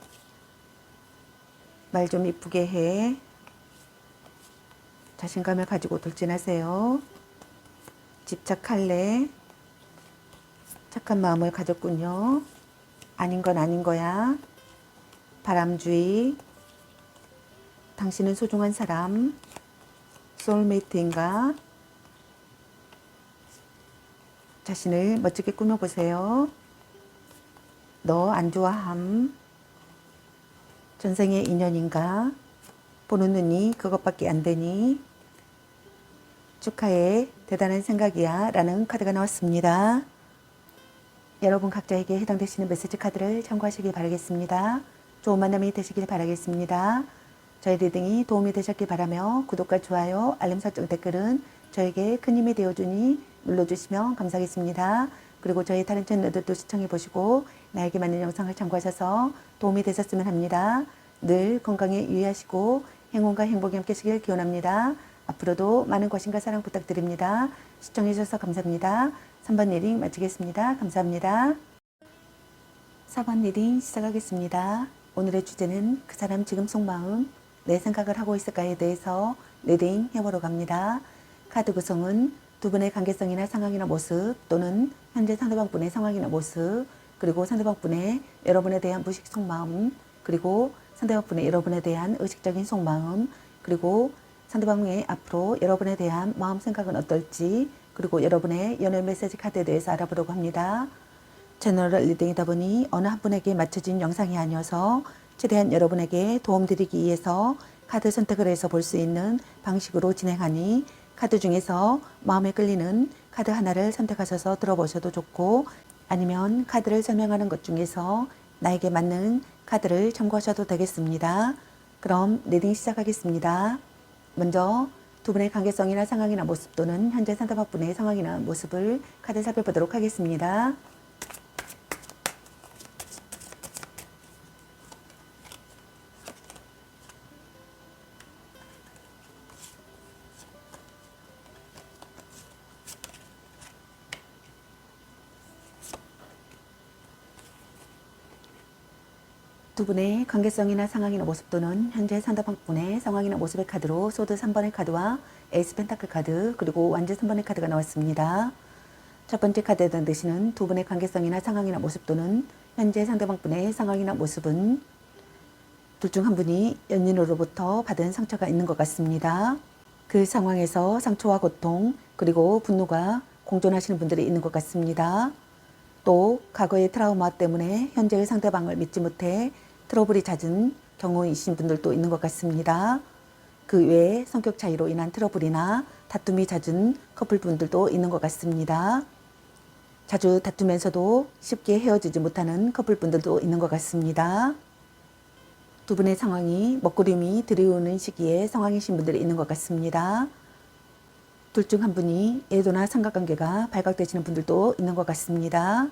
말 좀 이쁘게 해. 자신감을 가지고 돌진하세요. 집착할래. 착한 마음을 가졌군요. 아닌 건 아닌 거야. 바람주의. 당신은 소중한 사람. 소울메이트인가? 자신을 멋지게 꾸며보세요. 너 안 좋아함. 전생의 인연인가? 보는 눈이 그것밖에 안 되니? 축하해. 대단한 생각이야. 라는 카드가 나왔습니다. 여러분 각자에게 해당되시는 메시지 카드를 참고하시길 바라겠습니다. 좋은 만남이 되시길 바라겠습니다. 저희 리딩이 도움이 되셨길 바라며 구독과 좋아요, 알림 설정, 댓글은 저에게 큰 힘이 되어주니 눌러주시면 감사하겠습니다. 그리고 저희 다른 채널들도 시청해보시고 나에게 맞는 영상을 참고하셔서 도움이 되셨으면 합니다. 늘 건강에 유의하시고 행운과 행복이 함께하시길 기원합니다. 앞으로도 많은 관심과 사랑 부탁드립니다. 시청해주셔서 감사합니다. 3번 리딩 마치겠습니다. 감사합니다. 4번 리딩 시작하겠습니다. 오늘의 주제는 그 사람 지금 속마음, 내 생각을 하고 있을까에 대해서 리딩 해보러 갑니다. 카드 구성은 두 분의 관계성이나 상황이나 모습 또는 현재 상대방 분의 상황이나 모습 그리고 상대방 분의 여러분에 대한 무의식 속마음 그리고 상대방 분의 여러분에 대한 의식적인 속마음 그리고 상대방의 앞으로 여러분에 대한 마음 생각은 어떨지, 그리고 여러분의 연애 메시지 카드에 대해서 알아보려고 합니다. 제너럴 리딩이다 보니 어느 한 분에게 맞춰진 영상이 아니어서 최대한 여러분에게 도움드리기 위해서 카드 선택을 해서 볼 수 있는 방식으로 진행하니, 카드 중에서 마음에 끌리는 카드 하나를 선택하셔서 들어보셔도 좋고, 아니면 카드를 설명하는 것 중에서 나에게 맞는 카드를 참고하셔도 되겠습니다. 그럼 리딩 시작하겠습니다. 먼저 두 분의 관계성이나 상황이나 모습 또는 현재 상대방 분의 상황이나 모습을 카드 살펴보도록 하겠습니다. 두 분의 관계성이나 상황이나 모습 또는 현재 상대방 분의 상황이나 모습의 카드로 소드 3번의 카드와 에이스 펜타클 카드, 그리고 완전 3번의 카드가 나왔습니다. 첫 번째 카드에 해당되시는 두 분의 관계성이나 상황이나 모습 또는 현재 상대방 분의 상황이나 모습은 둘 중 한 분이 연인으로부터 받은 상처가 있는 것 같습니다. 그 상황에서 상처와 고통, 그리고 분노가 공존하시는 분들이 있는 것 같습니다. 또 과거의 트라우마 때문에 현재의 상대방을 믿지 못해 트러블이 잦은 경우이신 분들도 있는 것 같습니다. 그 외에 성격 차이로 인한 트러블이나 다툼이 잦은 커플분들도 있는 것 같습니다. 자주 다투면서도 쉽게 헤어지지 못하는 커플분들도 있는 것 같습니다. 두 분의 상황이 먹구름이 들이오는 시기에 상황이신 분들이 있는 것 같습니다. 둘 중 한 분이 애도나 삼각관계가 발각되시는 분들도 있는 것 같습니다.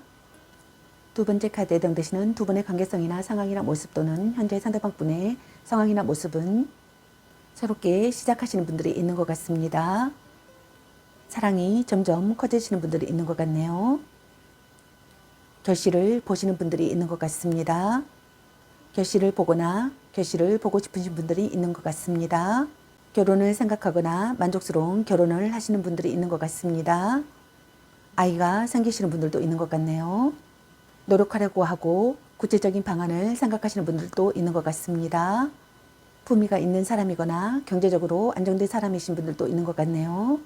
두 번째 카드에 해당되시는 두 분의 관계성이나 상황이나 모습 또는 현재 상대방 분의 상황이나 모습은 새롭게 시작하시는 분들이 있는 것 같습니다. 사랑이 점점 커지시는 분들이 있는 것 같네요. 결실을 보시는 분들이 있는 것 같습니다. 결실을 보거나 결실을 보고 싶으신 분들이 있는 것 같습니다. 결혼을 생각하거나 만족스러운 결혼을 하시는 분들이 있는 것 같습니다. 아이가 생기시는 분들도 있는 것 같네요. 노력하려고 하고 구체적인 방안을 생각하시는 분들도 있는 것 같습니다. 품위가 있는 사람이거나 경제적으로 안정된 사람이신 분들도 있는 것 같네요.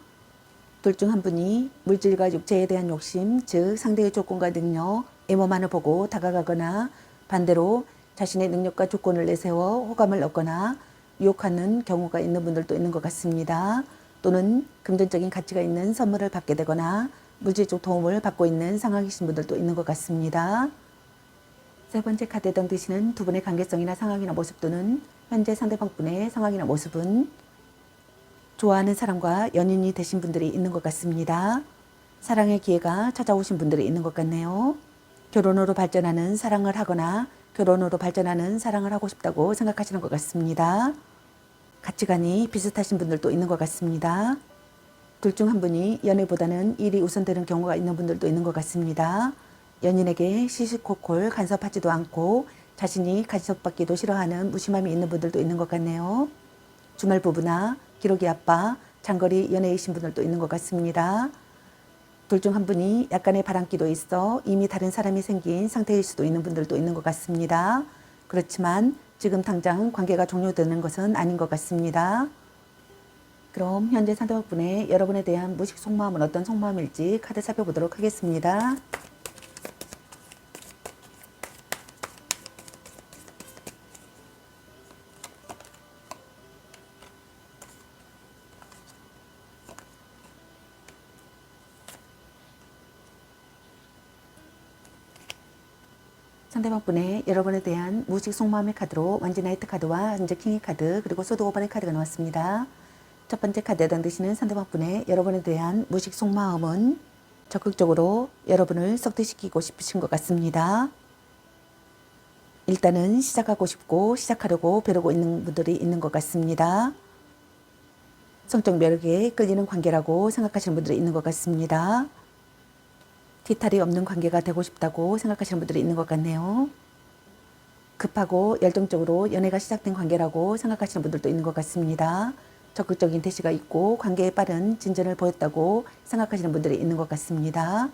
둘 중 한 분이 물질과 육체에 대한 욕심, 즉 상대의 조건과 능력, 외모만을 보고 다가가거나 반대로 자신의 능력과 조건을 내세워 호감을 얻거나 유혹하는 경우가 있는 분들도 있는 것 같습니다. 또는 금전적인 가치가 있는 선물을 받게 되거나 물질적 도움을 받고 있는 상황이신 분들도 있는 것 같습니다. 세 번째 카드에 해당되시는 두 분의 관계성이나 상황이나 모습 또는 현재 상대방 분의 상황이나 모습은 좋아하는 사람과 연인이 되신 분들이 있는 것 같습니다. 사랑의 기회가 찾아오신 분들이 있는 것 같네요. 결혼으로 발전하는 사랑을 하거나 결혼으로 발전하는 사랑을 하고 싶다고 생각하시는 것 같습니다. 가치관이 비슷하신 분들도 있는 것 같습니다. 둘 중 한 분이 연애보다는 일이 우선되는 경우가 있는 분들도 있는 것 같습니다. 연인에게 시시콜콜 간섭하지도 않고 자신이 간섭받기도 싫어하는 무심함이 있는 분들도 있는 것 같네요. 주말 부부나 기러기 아빠, 장거리 연애이신 분들도 있는 것 같습니다. 둘 중 한 분이 약간의 바람기도 있어 이미 다른 사람이 생긴 상태일 수도 있는 분들도 있는 것 같습니다. 그렇지만 지금 당장 관계가 종료되는 것은 아닌 것 같습니다. 그럼 현재 상대방분의 여러분에 대한 무식 속마음은 어떤 속마음일지 카드 살펴보도록 하겠습니다. 상대방분의 여러분에 대한 무식 속마음의 카드로 완전 나이트 카드와 현재 킹의 카드, 그리고 소드 5번의 카드가 나왔습니다. 첫 번째 카드에 해당되시는 상대방분의 여러분에 대한 무식 속마음은 적극적으로 여러분을 썩대시키고 싶으신 것 같습니다. 일단은 시작하고 싶고 시작하려고 벼르고 있는 분들이 있는 것 같습니다. 성적 매력에 끌리는 관계라고 생각하시는 분들이 있는 것 같습니다. 뒤탈이 없는 관계가 되고 싶다고 생각하시는 분들이 있는 것 같네요. 급하고 열정적으로 연애가 시작된 관계라고 생각하시는 분들도 있는 것 같습니다. 적극적인 대시가 있고 관계에 빠른 진전을 보였다고 생각하시는 분들이 있는 것 같습니다.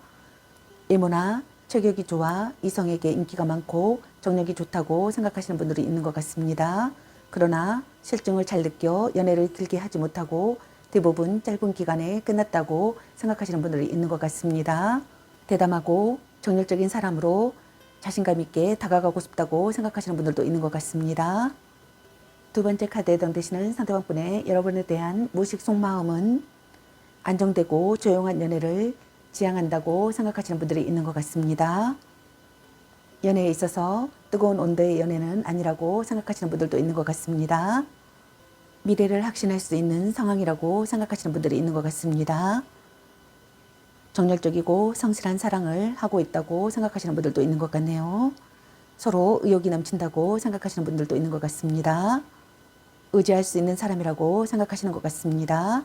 외모나 체격이 좋아 이성에게 인기가 많고 정력이 좋다고 생각하시는 분들이 있는 것 같습니다. 그러나 실증을 잘 느껴 연애를 길게 하지 못하고 대부분 짧은 기간에 끝났다고 생각하시는 분들이 있는 것 같습니다. 대담하고 정열적인 사람으로 자신감 있게 다가가고 싶다고 생각하시는 분들도 있는 것 같습니다. 두 번째 카드에 해당되시는 상대방분의 여러분에 대한 무의식 속마음은 안정되고 조용한 연애를 지향한다고 생각하시는 분들이 있는 것 같습니다. 연애에 있어서 뜨거운 온도의 연애는 아니라고 생각하시는 분들도 있는 것 같습니다. 미래를 확신할 수 있는 상황이라고 생각하시는 분들이 있는 것 같습니다. 정열적이고 성실한 사랑을 하고 있다고 생각하시는 분들도 있는 것 같네요. 서로 의욕이 넘친다고 생각하시는 분들도 있는 것 같습니다. 의지할 수 있는 사람이라고 생각하시는 것 같습니다.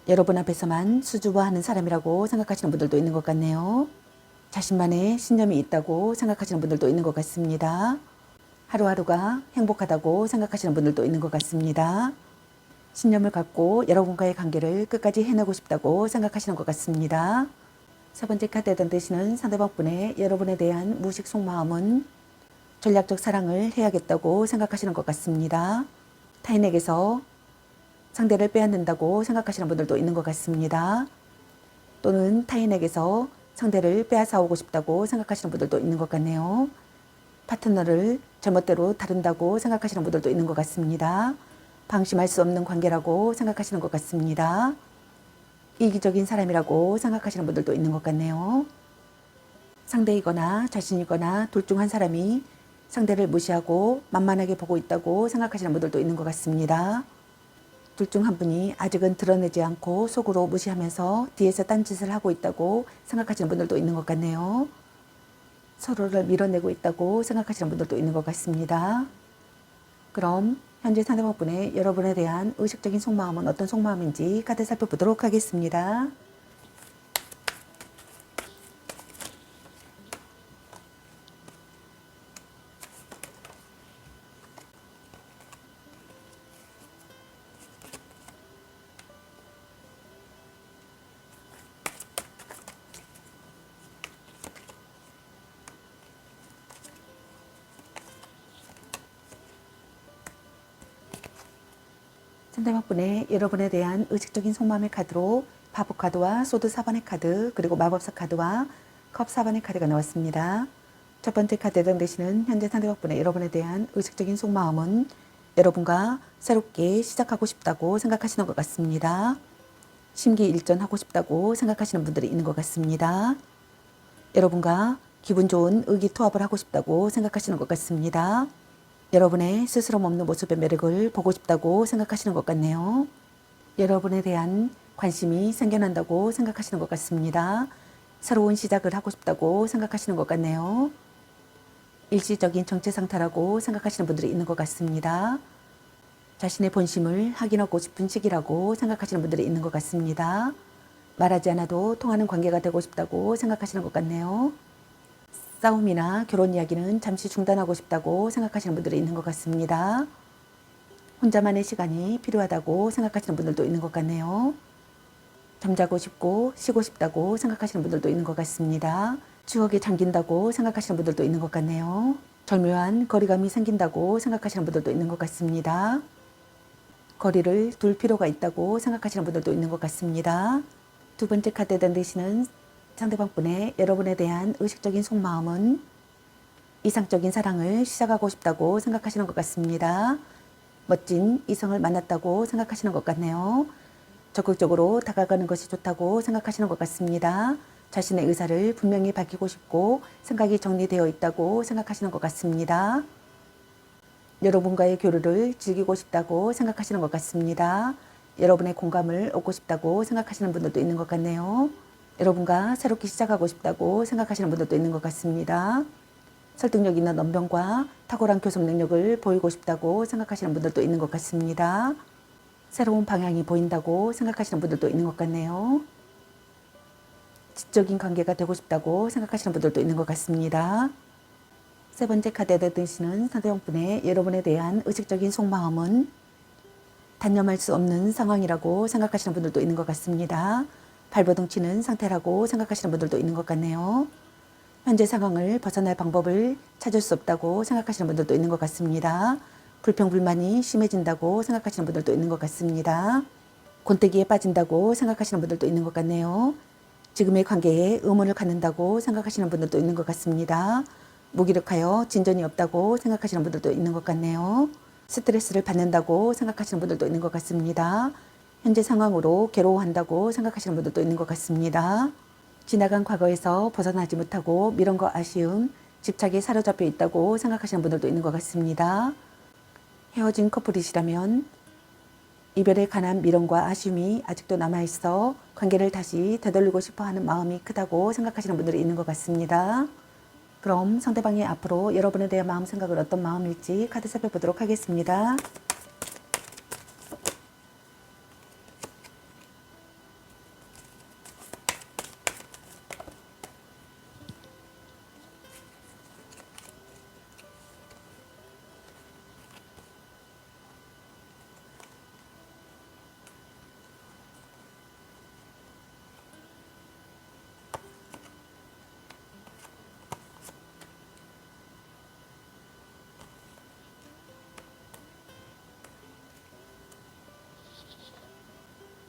여러분 앞에서만 수줍어하는 사람이라고 생각하시는 분들도 있는 것 같네요. 자신만의 신념이 있다고 생각하시는 분들도 있는 것 같습니다. 하루하루가 행복하다고 생각하시는 분들도 있는 것 같습니다. 신념을 갖고 여러분과의 관계를 끝까지 해내고 싶다고 생각하시는 것 같습니다. 세 번째 카드에 해당되시는 상대방분의 여러분에 대한 무의식 속마음은 전략적 사랑을 해야겠다고 생각하시는 것 같습니다. 타인에게서 상대를 빼앗는다고 생각하시는 분들도 있는 것 같습니다. 또는 타인에게서 상대를 빼앗아오고 싶다고 생각하시는 분들도 있는 것 같네요. 파트너를 제멋대로 다룬다고 생각하시는 분들도 있는 것 같습니다. 방심할 수 없는 관계라고 생각하시는 것 같습니다. 이기적인 사람이라고 생각하시는 분들도 있는 것 같네요. 상대이거나 자신이거나 둘 중 한 사람이 상대를 무시하고 만만하게 보고 있다고 생각하시는 분들도 있는 것 같습니다. 둘 중 한 분이 아직은 드러내지 않고 속으로 무시하면서 뒤에서 딴짓을 하고 있다고 생각하시는 분들도 있는 것 같네요. 서로를 밀어내고 있다고 생각하시는 분들도 있는 것 같습니다. 그럼 현재 상대방분의 여러분에 대한 의식적인 속마음은 어떤 속마음인지 카드 살펴보도록 하겠습니다. 상대방분의 여러분에 대한 의식적인 속마음의 카드로 바보 카드와 소드 4번의 카드, 그리고 마법사 카드와 컵 4번의 카드가 나왔습니다. 첫 번째 카드에 해당되시는 현재 상대방분의 여러분에 대한 의식적인 속마음은 여러분과 새롭게 시작하고 싶다고 생각하시는 것 같습니다. 심기일전하고 싶다고 생각하시는 분들이 있는 것 같습니다. 여러분과 기분 좋은 의기투합을 하고 싶다고 생각하시는 것 같습니다. 여러분의 스스럼 없는 모습의 매력을 보고 싶다고 생각하시는 것 같네요. 여러분에 대한 관심이 생겨난다고 생각하시는 것 같습니다. 새로운 시작을 하고 싶다고 생각하시는 것 같네요. 일시적인 정체 상태라고 생각하시는 분들이 있는 것 같습니다. 자신의 본심을 확인하고 싶은 시기라고 생각하시는 분들이 있는 것 같습니다. 말하지 않아도 통하는 관계가 되고 싶다고 생각하시는 것 같네요. 싸움이나 결혼 이야기는 잠시 중단하고 싶다고 생각하시는 분들이 있는 것 같습니다. 혼자만의 시간이 필요하다고 생각하시는 분들도 있는 것 같네요. 잠자고 싶고 쉬고 싶다고 생각하시는 분들도 있는 것 같습니다. 추억에 잠긴다고 생각하시는 분들도 있는 것 같네요. 절묘한 거리감이 생긴다고 생각하시는 분들도 있는 것 같습니다. 거리를 둘 필요가 있다고 생각하시는 분들도 있는 것 같습니다. 두 번째 카드에 해당되시는 상대방분의 여러분에 대한 의식적인 속마음은 이상적인 사랑을 시작하고 싶다고 생각하시는 것 같습니다. 멋진 이성을 만났다고 생각하시는 것 같네요. 적극적으로 다가가는 것이 좋다고 생각하시는 것 같습니다. 자신의 의사를 분명히 밝히고 싶고 생각이 정리되어 있다고 생각하시는 것 같습니다. 여러분과의 교류를 즐기고 싶다고 생각하시는 것 같습니다. 여러분의 공감을 얻고 싶다고 생각하시는 분들도 있는 것 같네요. 여러분과 새롭게 시작하고 싶다고 생각하시는 분들도 있는 것 같습니다. 설득력 있는 언변과 탁월한 교섭 능력을 보이고 싶다고 생각하시는 분들도 있는 것 같습니다. 새로운 방향이 보인다고 생각하시는 분들도 있는 것 같네요. 지적인 관계가 되고 싶다고 생각하시는 분들도 있는 것 같습니다. 세 번째 카드에 드시는 상대방분의 여러분에 대한 의식적인 속마음은 단념할 수 없는 상황이라고 생각하시는 분들도 있는 것 같습니다. 발버둥 치는 상태라고 생각하시는 분들도 있는 것 같네요. 현재 상황을 벗어날 방법을 찾을 수 없다고 생각하시는 분들도 있는 것 같습니다. 불평불만이 심해진다고 생각하시는 분들도 있는 것 같습니다. 권태기에 빠진다고 생각하시는 분들도 있는 것 같네요. 지금의 관계에 의문을 갖는다고 생각하시는 분들도 있는 것 같습니다. 무기력하여 진전이 없다고 생각하시는 분들도 있는 것 같네요. 스트레스를 받는다고 생각하시는 분들도 있는 것 같습니다. 현재 상황으로 괴로워한다고 생각하시는 분들도 있는 것 같습니다. 지나간 과거에서 벗어나지 못하고 미련과 아쉬움, 집착에 사로잡혀 있다고 생각하시는 분들도 있는 것 같습니다. 헤어진 커플이시라면 이별에 관한 미련과 아쉬움이 아직도 남아있어 관계를 다시 되돌리고 싶어하는 마음이 크다고 생각하시는 분들이 있는 것 같습니다. 그럼 상대방이 앞으로 여러분에 대한 마음 생각은 어떤 마음일지 카드 살펴보도록 하겠습니다.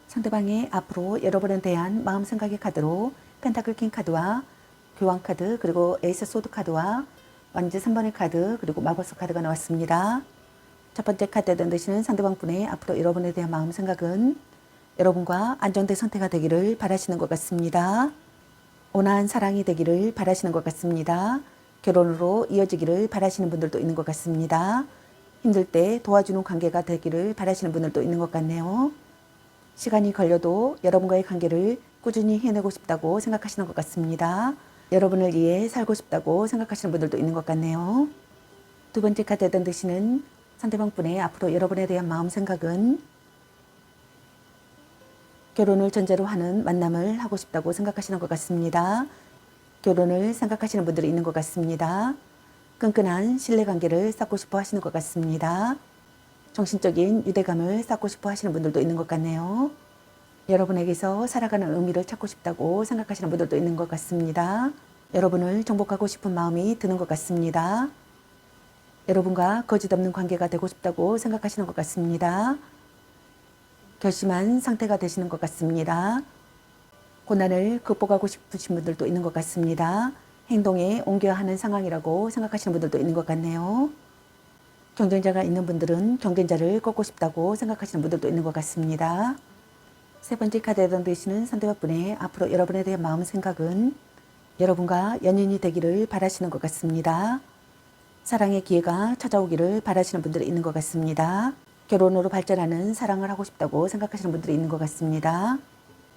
상대방이 앞으로 여러분에 대한 마음 생각의 카드로 펜타클 킹 카드와 교황 카드, 그리고 에이스 소드 카드와 완지 3번의 카드, 그리고 마법사 카드가 나왔습니다. 첫 번째 카드에 던지시는 상대방 분의 앞으로 여러분에 대한 마음 생각은 여러분과 안정된 상태가 되기를 바라시는 것 같습니다. 온화한 사랑이 되기를 바라시는 것 같습니다. 결혼으로 이어지기를 바라시는 분들도 있는 것 같습니다. 힘들 때 도와주는 관계가 되기를 바라시는 분들도 있는 것 같네요. 시간이 걸려도 여러분과의 관계를 꾸준히 해내고 싶다고 생각하시는 것 같습니다. 여러분을 위해 살고 싶다고 생각하시는 분들도 있는 것 같네요. 두 번째 카드에 던지시는 상대방 분의 앞으로 여러분에 대한 마음 생각은 결혼을 전제로 하는 만남을 하고 싶다고 생각하시는 것 같습니다. 결혼을 생각하시는 분들이 있는 것 같습니다. 끈끈한 신뢰관계를 쌓고 싶어 하시는 것 같습니다. 정신적인 유대감을 쌓고 싶어 하시는 분들도 있는 것 같네요. 여러분에게서 살아가는 의미를 찾고 싶다고 생각하시는 분들도 있는 것 같습니다. 여러분을 정복하고 싶은 마음이 드는 것 같습니다. 여러분과 거짓 없는 관계가 되고 싶다고 생각하시는 것 같습니다. 결심한 상태가 되시는 것 같습니다. 고난을 극복하고 싶으신 분들도 있는 것 같습니다. 행동에 옮겨야 하는 상황이라고 생각하시는 분들도 있는 것 같네요. 경쟁자가 있는 분들은 경쟁자를 꺾고 싶다고 생각하시는 분들도 있는 것 같습니다. 세 번째 카드에 던지시는 상대방분의 앞으로 여러분에 대한 마음 생각은 여러분과 연인이 되기를 바라시는 것 같습니다. 사랑의 기회가 찾아오기를 바라시는 분들이 있는 것 같습니다. 결혼으로 발전하는 사랑을 하고 싶다고 생각하시는 분들이 있는 것 같습니다.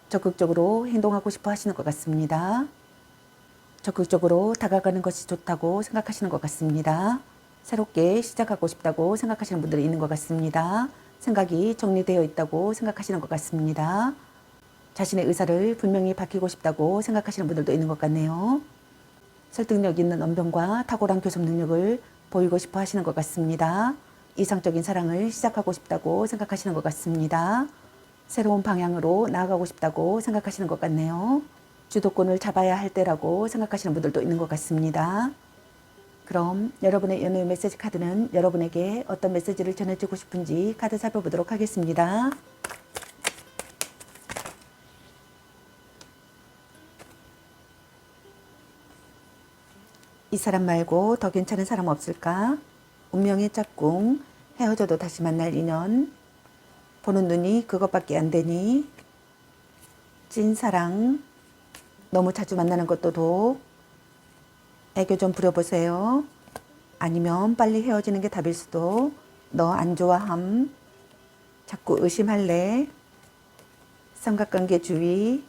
적극적으로 행동하고 싶어 하시는 것 같습니다. 적극적으로 다가가는 것이 좋다고 생각하시는 것 같습니다. 새롭게 시작하고 싶다고 생각하시는 분들이 있는 것 같습니다. 생각이 정리되어 있다고 생각하시는 것 같습니다. 자신의 의사를 분명히 밝히고 싶다고 생각하시는 분들도 있는 것 같네요. 설득력 있는 언변과 탁월한 교섭 능력을 보이고 싶어 하시는 것 같습니다. 이상적인 사랑을 시작하고 싶다고 생각하시는 것 같습니다. 새로운 방향으로 나아가고 싶다고 생각하시는 것 같네요. 주도권을 잡아야 할 때라고 생각하시는 분들도 있는 것 같습니다. 그럼 여러분의 연애 메시지 카드는 여러분에게 어떤 메시지를 전해주고 싶은지 카드 살펴보도록 하겠습니다. 이 사람 말고 더 괜찮은 사람 없을까? 운명의 짝꿍, 헤어져도 다시 만날 인연, 보는 눈이 그것밖에 안 되니, 찐사랑, 너무 자주 만나는 것도 독, 애교 좀 부려보세요. 아니면 빨리 헤어지는 게 답일 수도. 너 안 좋아함. 자꾸 의심할래. 삼각관계 주의.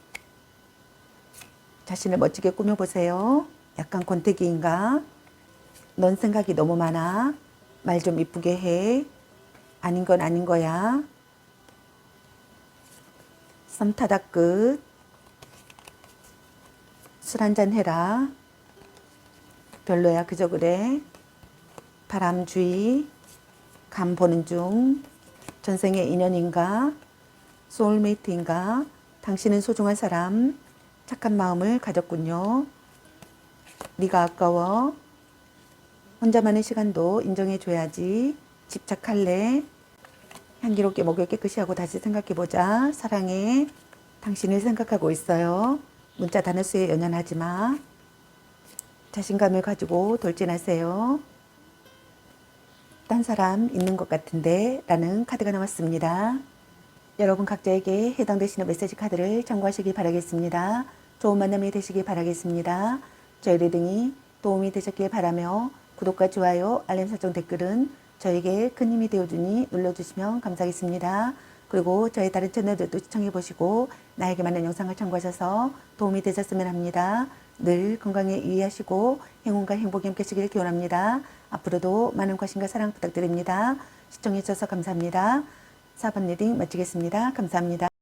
자신을 멋지게 꾸며보세요. 약간 권태기인가? 넌 생각이 너무 많아. 말 좀 이쁘게 해. 아닌 건 아닌 거야. 썸 타다 끝. 술 한잔 해라. 별로야 그저 그래. 바람 주의. 감 보는 중. 전생의 인연인가? 소울메이트인가? 당신은 소중한 사람. 착한 마음을 가졌군요. 네가 아까워. 혼자만의 시간도 인정해줘야지. 집착할래? 향기롭게 목욕 깨끗이 하고 다시 생각해보자. 사랑해. 당신을 생각하고 있어요. 문자 단어 수에 연연하지 마. 자신감을 가지고 돌진하세요. 딴 사람 있는 것 같은데 라는 카드가 나왔습니다. 여러분 각자에게 해당되시는 메시지 카드를 참고하시기 바라겠습니다. 좋은 만남이 되시기 바라겠습니다. 저희 리딩이 도움이 되셨길 바라며 구독과 좋아요, 알림 설정, 댓글은 저에게 큰 힘이 되어주니 눌러주시면 감사하겠습니다. 그리고 저희 다른 채널들도 시청해보시고 나에게 맞는 영상을 참고하셔서 도움이 되셨으면 합니다. 늘 건강에 유의하시고 행운과 행복이 함께 하시길 기원합니다. 앞으로도 많은 관심과 사랑 부탁드립니다. 시청해주셔서 감사합니다. 4번 리딩 마치겠습니다. 감사합니다.